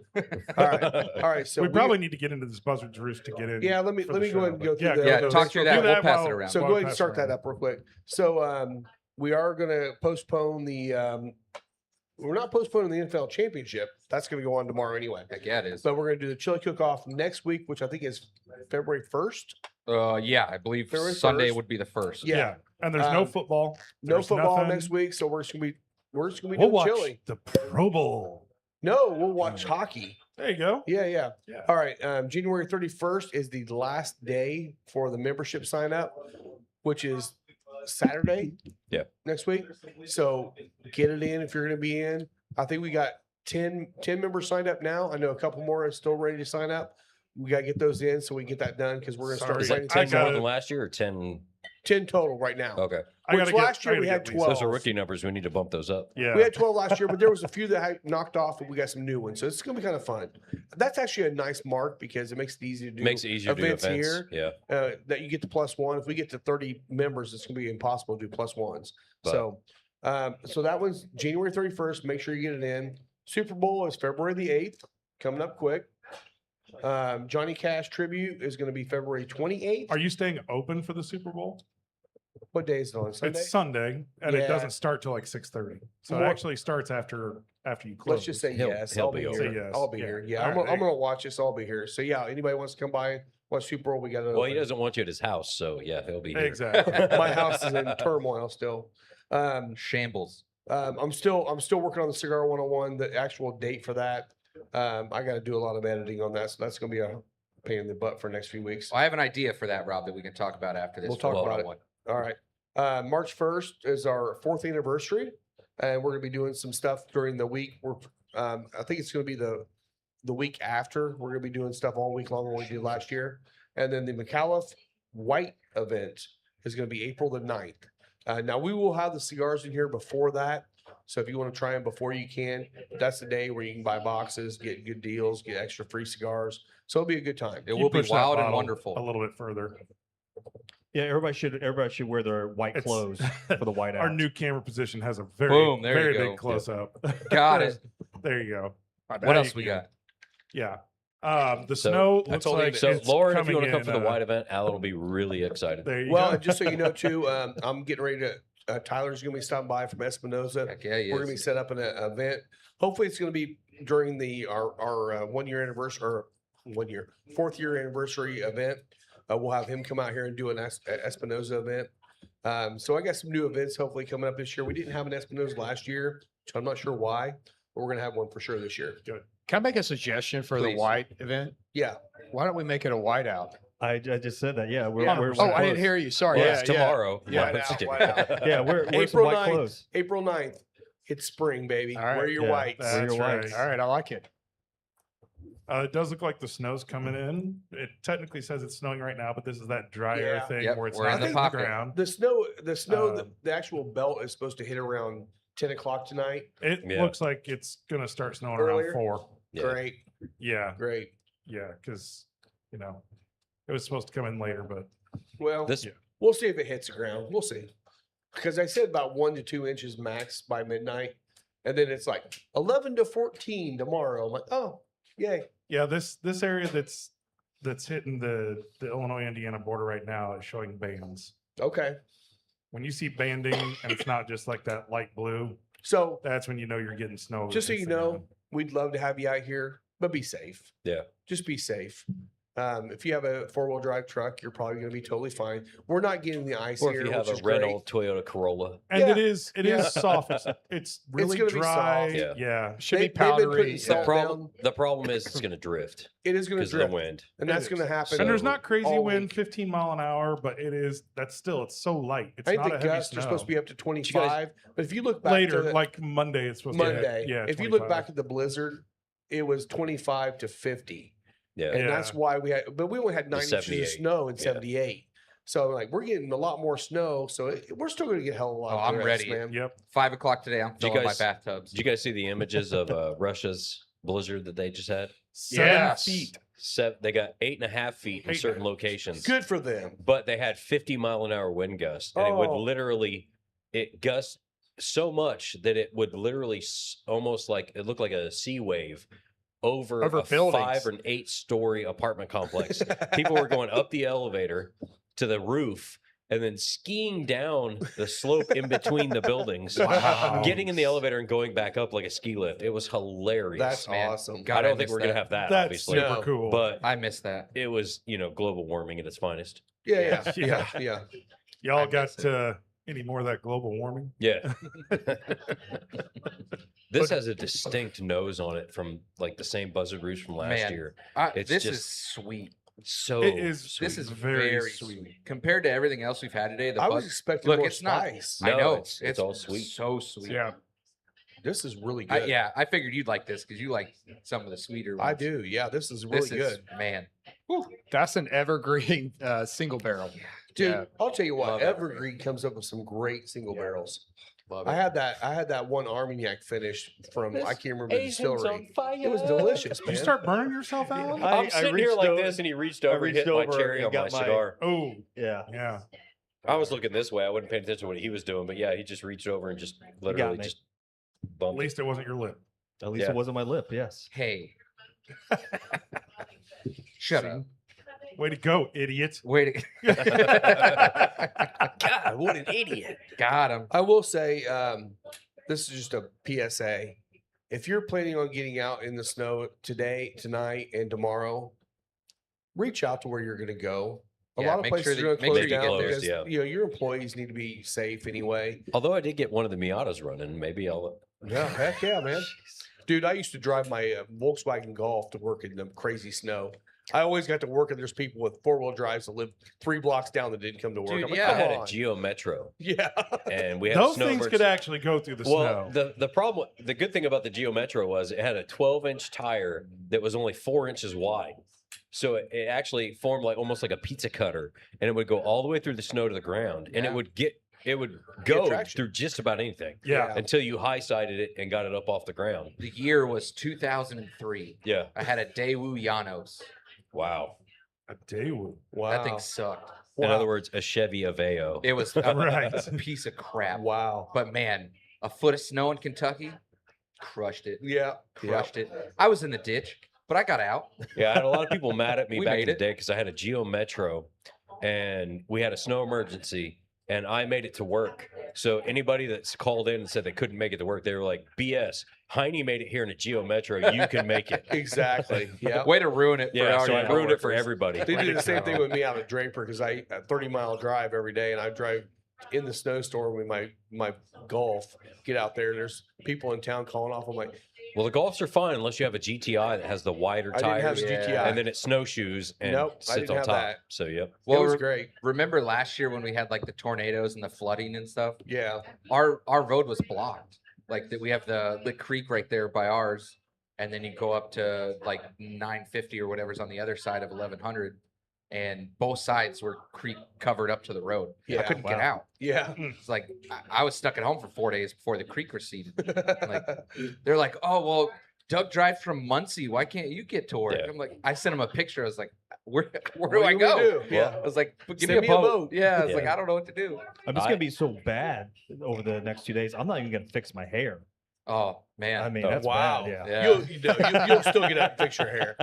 All right. All right. So we probably need to get into this Buzzard's Roost to get in. Yeah, let me for go the ahead and show, go but through yeah, the- Yeah, go talk through through that. do We'll pass while- it around. So while go I ahead and pass start that around. up real quick. So we are going to postpone the. We're not postponing the NFL championship. That's going to go on tomorrow anyway. Heck yeah, it is. But we're going to do the chili cook-off next week, which I think is February 1st. Yeah, I believe February Sunday 1st. would be the first. Yeah. Yeah. And there's no Um, football. No There's football nothing. next week, so we're just going to be We'll doing watch chili. the Pro Bowl. No, we'll watch hockey. There you go. Yeah, yeah. Yeah. All right. January 31st is the last day for the membership sign up, which is Saturday. Yeah. Next week. So get it in if you're going to be in. I think we got 10 members signed up now. I know a couple more are still ready to sign up. We got to get those in so we can get that done because we're going to Sorry. Is start that planning 10 more gotta- than last year or 10? 10 total right now. Okay. I Which gotta last year I we gotta had get at least- 12. Those are rookie numbers. We need to bump those up. Yeah. We had 12 last year, but there was a few that I knocked off, and we got some new ones. So it's going to be kind of fun. That's actually a nice mark because it makes it easy to do. Makes it easier to do events. here. Yeah. That you get to +1. If we get to 30 members, it's going to be impossible to do +1s. But- So that one's January 31st. Make sure you get it in. Super Bowl is February the 8th, coming up quick. Johnny Cash tribute is going to be February 28th. Are you staying open for the Super Bowl? What day is it on? Sunday? It's Sunday, and Yeah. it doesn't start till like 6:30. So More- it actually starts after you close. Let's just say He'll- yes. he'll I'll be be over. here. Say yes. I'll be Yeah. here. Yeah, All I'm right, gonna, there I'm you gonna watch this. I'll be here. So yeah, anybody wants to come by and watch Super Bowl, we got it. Well, he open. doesn't want you at his house, so yeah, he'll be here. Exactly. My house is in turmoil still. Shambles. I'm still working on the Cigar 101, the actual date for that. I got to do a lot of editing on that, so that's going to be a pain in the butt for the next few weeks. I have an idea for that, Rob, that we can talk about after this. We'll talk for about it. one-on-one. All right. March 1st is our 4th anniversary, and we're going to be doing some stuff during the week. I think it's going to be the week after. We're going to be doing stuff all week long, what we did last year. And then the McAuliffe White event is going to be April the 9th. Now, we will have the cigars in here before that. So if you want to try them before you can, that's the day where you can buy boxes, get good deals, get extra free cigars. So it'll be a good time. It You will be push that wild and bottle wonderful. A little bit further. Yeah, everybody should wear their white It's- clothes for the white Our out. new camera position has a very, Boom, there you very go. big close up. Got it. There you go. What else we got? Yeah. The So, snow I looks told him like that- So, it's Lauren, if you coming want to come in, for the white event, Alan will be really excited. There you Well, go. and just so you know too, I'm getting ready to. Tyler's going to be stopping by from Espinosa. Heck yeah, he We're going to be is. set up an event. Hopefully, it's going to be during our 1 year anniversary, or 1 year, 4th-year anniversary event. We'll have him come out here and do an Espinosa event. So I got some new events hopefully coming up this year. We didn't have an Espinosa last year, so I'm not sure why, but we're gonna have one for sure this year. Can I make a suggestion for the Please. white event? Yeah, Why don't we make it a whiteout? I just said that. Yeah, we're, Yeah. we're Oh, I didn't close. hear you. Sorry. Well, Yeah, it's tomorrow. Yeah. No, just White kidding. out. Yeah, we're some April white 9th. clothes. April 9th. It's spring, baby. All right. Wear your Yeah. whites. Wear your That's whites. right. All right. I like it. It does look like the snow's coming in. It technically says it's snowing right now, but this is that dry air Yeah. thing Yep, where it's we're in not the hitting the pocket. ground. The snow, Um, the actual belt is supposed to hit around 10 o'clock tonight. It Yeah. looks like it's gonna start snowing Earlier? around 4. Yeah. Great, Yeah, great. yeah, because it was supposed to come in later, but Well, This Yeah. we'll see if it hits the ground. We'll see. Because I said about 1 to 2 inches max by midnight. And then it's like 11 to 14 tomorrow. I'm like, oh, yay. yeah, this area that's hitting the Illinois Indiana border right now is showing bands. Okay. When you see banding and it's not just like that light blue, So that's when you know you're getting snow. just so hits you the know, ground. we'd love to have you out here, but be safe. Yeah. Just be safe. If you have a 4-wheel drive truck, you're probably going to be totally fine. We're not getting the ice Or here, if you have which a is great. rental Toyota Corolla. And Yeah. it is Yeah. soft. It's really gonna be dry. soft. Yeah. Yeah. Should They- be they've been putting powdery. The salt problem, down. the problem is it's going to drift It is going to because of drift, the wind. and It that's is. going to happen. And there's So, not crazy all wind, week. 15 mile an hour, but it's so light. It's I think not the a heavy gusts snow. are supposed to be up to 25. But if you look back Later, to the, like Monday, it's supposed to Monday, be. Yeah. if you look 25. back at the blizzard, it was 25 to 50. Yeah. And that's why we had, but we only had 9 inches of 78. snow in Yeah. 78. So like we're getting a lot more snow. So we're still going to get a hell of a lot. Oh, of I'm drifts, ready. man. Yep. 5 o'clock today. I'm Did you filling my guys- bathtubs. Did you guys see the images of Russia's blizzard that they just had? 7 Yes. feet. They got 8.5 feet in 8.5 certain locations. Good for them. But they had 50-mile-an-hour wind gusts, and it would Oh. literally gust so much that it would literally almost like it looked like a sea wave over Over a buildings. 5 or 8-story apartment complex. People were going up the elevator to the roof and then skiing down the slope in between the buildings, Wow. getting in the elevator and going back up like a ski lift. It was hilarious. That's man. awesome. God, I I don't think missed we're gonna that. have that, That's obviously, super No. cool. but I missed that. it was global warming at its finest. Yeah, Yeah. yeah, yeah. y'all I got miss it. any more of that global warming? Yeah. This has a distinct nose on it from like the same buzzard roost from last Man, year. It's This just is sweet. So It is- sweet. This is very very, sweet. sweet compared to everything else we've had today. The I buzz- was expecting look, more it's not- spice. I No, know it's all sweet. So sweet. Yeah. This is really good. Yeah, I figured you'd like this because you like some of the sweeter ones. I do. Yeah, this is really This is good. man. That's an evergreen single barrel. Dude, Yeah. I'll tell you what, Love Evergreen comes up with some great single barrels. Love I it. had that one Armagnac finish from I can't remember the distillery. It was delicious, Did man. you start burning yourself, Alan? I I'm sitting here reached like over- this, and he reached I over and reached hit my over cherry and on my got my- cigar. Oh, Yeah. yeah. I was looking this way. I wasn't paying attention to what he was doing, but yeah, he just reached over and just literally me. just At bumped. least it wasn't your lip. At least Yeah. it wasn't my lip. Yes. Hey. Shut up. Way to go, idiot. Wait. God, what an idiot! Got him. I will say, this is just a PSA. If you're planning on getting out in the snow today, tonight, and tomorrow, reach out to where you're going to go. A Yeah, lot of make places sure are that- going to make close sure you get down there. because Yeah. your employees need to be safe anyway. Although I did get one of the Miatas running, maybe I'll. Yeah, heck yeah, man. Dude, I used to drive my Volkswagen Golf to work in the crazy snow. I always got to work, and there's people with 4-wheel drives that live 3 blocks down that didn't come to work. Dude, I'm like, yeah. I come had a on. Geo Metro, Yeah. and we had Those a snow things could actually go through the Well, snow. the problem, the good thing about the Geo Metro was it had a 12-inch tire that was only 4 inches wide. So it actually formed like almost like a pizza cutter, and it would go all the way through the snow to the ground, and Yeah. it would go traction. through just about anything yeah. until you high-sided it and got it up off the ground. The year was 2003. Yeah. I had a Daewoo Llanos. Wow. A Daewoo. Wow. That thing sucked. In Wow. other words, a Chevy Aveo. It was Right. a piece of crap. Wow. But man, a foot of snow in Kentucky, crushed it. Yeah. Crushed it. I was in the ditch, but I got out. Yeah, I had a lot of people mad at me We back in made the it. day because I had a Geo Metro, and we had a snow emergency, and I made it to work. So anybody that's called in and said they couldn't make it to work, they were like, BS. Heine made it here in a Geo Metro. You can make it. Exactly. Yeah. Way to ruin it. Yeah, for so our I ruined it for coworkers. everybody. They do the same thing with me out of Draper because I a 30-mile drive every day, and I drive in the snowstorm with my Golf. Get out there, and there's people in town calling off. I'm like, Well, the Golfs are fine unless you have a GTI that has the wider I didn't have tires, a yeah. GTI. and then it snowshoes and Nope, I sits didn't on have top. that. So, yep. Well, it was Well, great. remember last year when we had like the tornadoes and the flooding and stuff? Yeah. Our road was blocked. Like that, we have the creek right there by ours, and then you go up to like 950 or whatever's on the other side of 1100, and both sides were creek covered up to the road. I Yeah, couldn't get wow. out. Yeah. It's like I was stuck at home for 4 days before the creek receded. Like they're like, oh well, Doug drives from Muncie. Why can't you get to work? Yeah. I'm like, I sent him a picture. I was like, where What do I we go? do? Yeah. I was like, give Send me a boat. Yeah, I was Yeah. like, I don't know what to do. It's I- gonna be so bad over the next 2 days. I'm not even gonna fix my hair. Oh man, I mean, Oh, that's wow. bad. Yeah. yeah. You'll still get up and fix your hair.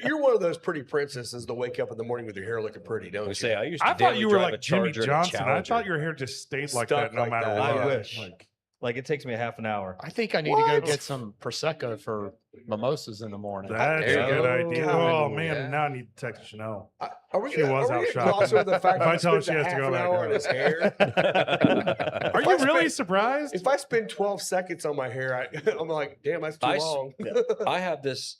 You're one of those pretty princesses to wake up in the morning with your hair looking pretty, don't I you? would say I used to I thought daily you were drive a like Jimmy Charger and a Johnson. I thought Challenger. your hair just stayed like Stuck that no like matter that, what. yeah. I wish. Like, Like it takes me a half an hour. I think I need to go What? get some prosecco for mimosas in the morning. that's There a you good go. idea. Oh, Oh man, yeah. now I need to text Chanel. Are we She gonna, was are out we gonna shopping. gloss over the fact If I that tell her spent she a has to half go an back hour on. on his hair? Are If I you really spent- surprised? If I spend 12 seconds on my hair, I'm like, damn, that's too I s- long. I have this,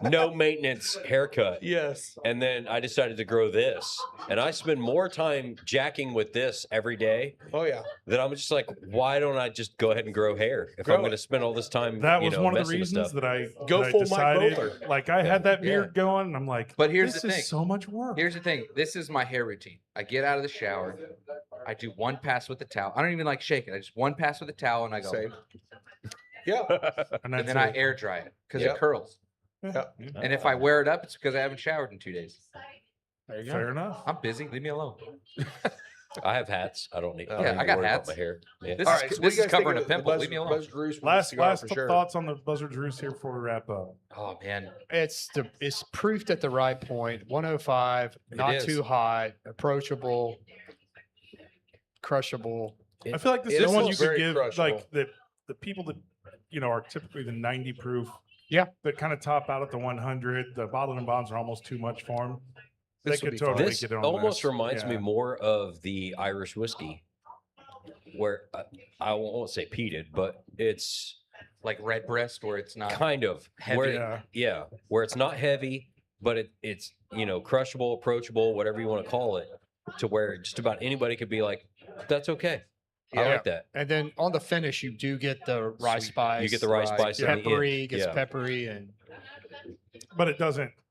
no maintenance haircut. Yes. And then I decided to grow this. And I spend more time jacking with this every day Oh yeah. that I'm just like, why don't I just go ahead and grow hair if Grow I'm it. going to spend all this time? That was one of the messing with reasons stuff. that I Go that I full Mike decided. Bowler. Like I had that beard going, and I'm like, But here's this the is thing. so much work. Here's the thing. This is my hair routine. I get out of the shower. I do one pass with the towel. I don't even like shake it. I just one pass with the towel and I go. Same. Yeah. and And that's then I it. air dry it because Yep. it curls. Yep. And if I wear it up, it's because I haven't showered in 2 days. There you go. Fair enough. I'm busy. Leave me alone. I have hats. I don't need. Yeah, I don't I need to got worry about hats. my hair. Yeah. This All is right. So this what do you is guys think covering a of the pimple. Buzz- Leave me alone. Buzz Drews with the Last cigar last for sure. thoughts on the Buzzard Roost here before we wap up. Oh man. It's proofed at the right point. 105, not is. too hot, approachable, crushable. I feel like this It is one is you could very give crushable. like the people that are typically the 90 proof. Yeah. That kind of top out at the 100. The bottled and bonds are almost too much for them. They This would could be fine. totally This get on almost this. reminds me Yeah. more of the Irish whiskey, where I won't say peated, but it's Like red breast where it's not kind of heavy. where where it's not heavy, but it's crushable, approachable, whatever you want to call it, to where just about anybody could be like, that's okay. I Yeah. like that. And then on the finish, you do get the rice Sweet. spice. You get the rice Right. spice on the peppery, end. gets Yeah. peppery, and But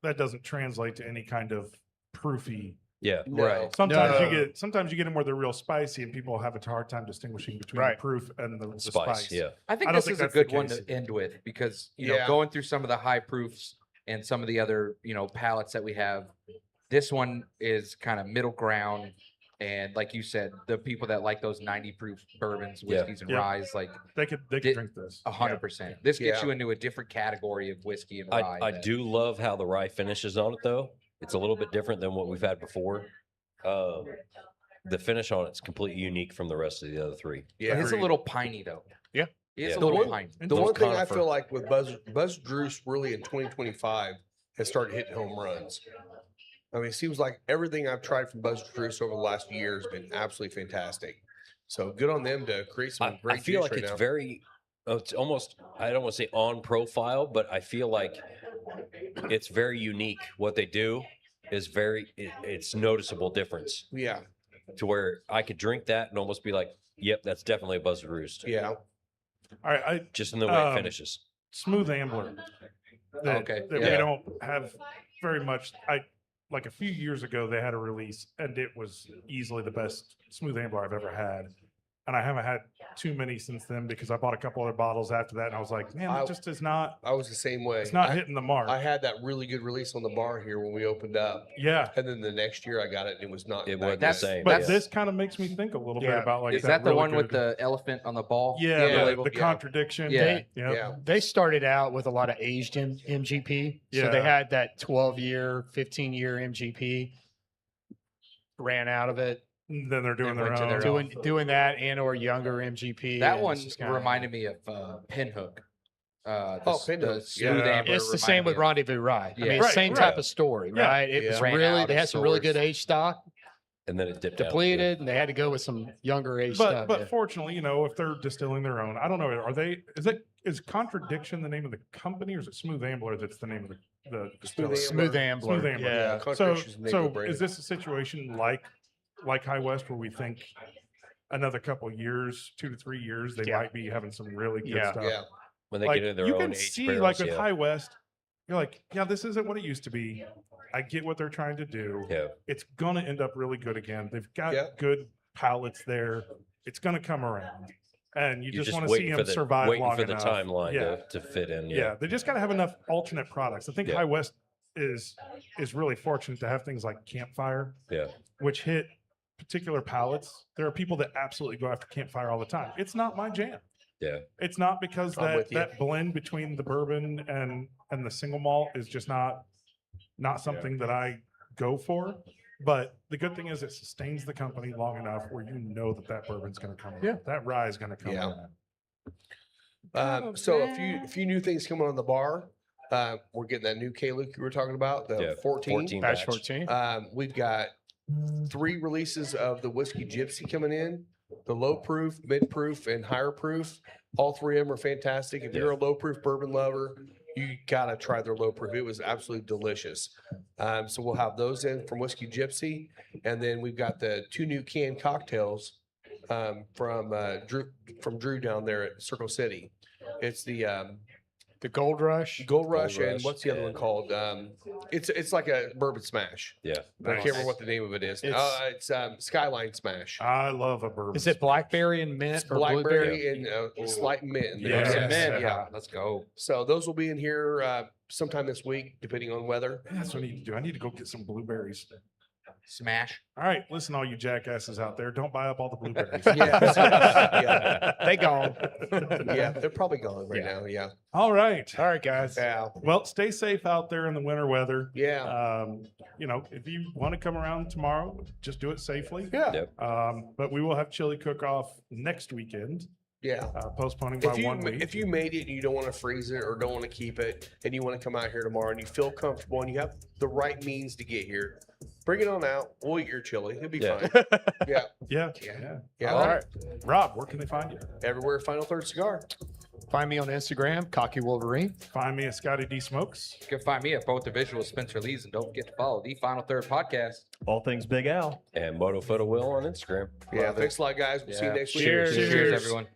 that doesn't translate to any kind of proofy. Yeah. No. Right. Sometimes No. sometimes you get them where they're real spicy, and people have a hard time distinguishing between Right. the proof and the Spice. spice. Yeah. I think I don't this think is a that's the good one case. to end with because Yeah. going through some of the high proofs and some of the other palettes that we have, this one is kind of middle ground. And like you said, the people that like those 90 proof bourbons, Yeah. whiskeys, and Yeah. ryes, like They could Did- drink this. 100%. This gets Yeah. you into a different category of whiskey and rye. I that- do love how the rye finishes on it, though. It's a little bit different than what we've had before. The finish on it's completely unique from the rest of the other three. Yeah. He's a little piney though. Yeah. He is Yeah. a The little one- piney. The Those one thing I conifer. feel like with Buzz Drews really in 2025 has started hitting home runs. I mean, it seems like everything I've tried from Buzz Drews over the last year has been absolutely fantastic. So good on them to create some I great feel juice like right it's now. very, it's almost, I don't want to say on profile, but I feel like it's very unique. What they do is it's noticeable difference Yeah, to where I could drink that and almost be like, yep, that's definitely a Buzzard Roost. yeah. All right. I Just in the way it Um, finishes. Smooth Ambler. That, Okay, That yeah. we don't have very much. Like a few years ago, they had a release, and it was easily the best Smooth Ambler I've ever had. And I haven't had too many since then because I bought a couple other bottles after that, and I was like, man, I- that just is not. I was the same way. It's not I, hitting the mark. I had that really good release on the bar here when we opened up, Yeah. and then the next year I got it and it was not. It that wasn't good. the same. But yeah. this kind of makes me think a little bit Yeah. about like Is that the really one with good- the elephant on the ball? yeah, Yeah, the, label? the Yeah. contradiction? Yeah. They- Yeah. Yeah, they started out with a lot of aged MGP. So they Yeah. had that 12-year, 15-year MGP, ran out of it. Then they're doing They their went to own. their doing that and or younger MGP. That and one it's just kinda- reminded me of Pinhook. Pinhook, The smooth yeah. amber. It's the reminded same me with of- Rendezvous Ride. I Yeah. mean, Right, same right. type of story, Yeah. right? It Yeah. was Ran really out they of had some really swords. good age stock, And then it dipped out. depleted, and they had to go with some younger age But stuff. but yeah. fortunately, if they're distilling their own, I don't know. Are they? Is Contradiction the name of the company, or is it Smooth Ambler that's the name of the distillery? Smooth Ambler. Smooth Ambler. Yeah. So Contradiction's the name of the brand. is this a situation like High West where we think another couple years, 2 to 3 years, they Yeah. might be having some really good Yeah. stuff? Yeah. When they Like, get into their you own can age see, barrels, like with yeah. High West, you're like, yeah, this isn't what it used to be. I get what they're trying to do. Yeah. It's gonna end up really good again. They've got Yeah. good pallets there. It's gonna come around, and you You're just want to see waiting for them the survive waiting long for the enough. timeline Yeah. to fit in. Yeah, they just got to have enough alternate products. I think Yeah. High West is really fortunate to have things like Campfire, Yeah. which hit particular palettes. There are people that absolutely go after Campfire all the time. It's not my jam. Yeah. It's not because I'm with you. that blend between the bourbon and the single malt is just not something that I go for. But the good thing is it sustains the company long enough where that bourbon's going to come. Yeah. around. That rye is going to come. Yeah. around. So a few new things coming on the bar. We're getting that new K-Luke you were talking about, the Yeah, 14. Batch 14. We've got 3 releases of the Whiskey Gypsy coming in, the low proof, mid proof, and higher proof. All 3 of them are fantastic. If you're a low proof bourbon lover, you gotta try their low proof. It was absolutely delicious. So we'll have those in from Whiskey Gypsy, and then we've got the 2 new canned cocktails from Drew down there at Circle City. It's the The Gold Rush. Gold Rush, and Rush what's the other one and- called? It's like a bourbon smash. Yeah. But I can't remember what the name of it is. It's Skyline Smash. I love a bourbon. Is it blackberry and mint It's or blueberry? blackberry and slight mint. in there. Yes. Yeah, Yes. yeah, let's go. So those will be in here sometime this week, depending on weather. That's what I need to do. I need to go get some blueberries. Smash. All right, listen, all you jackasses out there, don't buy up all the blueberries. Yeah. They gone. Yeah, they're probably gone right Yeah. now. Yeah. All right. All right, guys. Yeah. Well, stay safe out there in the winter weather. Yeah. If you want to come around tomorrow, just do it safely. Yeah. Yep. But we will have chili cook-off next weekend, Yeah. postponing by If you 1 week. if you made it and you don't want to freeze it or don't want to keep it and you want to come out here tomorrow and you feel comfortable and you have the right means to get here, bring it on out. We'll eat your chili. It'll be Yeah. fine. Yeah. Yeah. Yeah. All right. Rob, where can they find you? Everywhere Final Third Cigar. Find me on Instagram, Cocky Wolverine. Find me at Scotty D Smokes. You can find me at both the visual Spencer Lee's, and don't forget to follow the Final Third podcast. All things Big Al. And Moto Photo Will on Instagram. Yeah. Love it. Thanks a lot, guys. We'll see you Yeah. next week. Cheers. Cheers, everyone.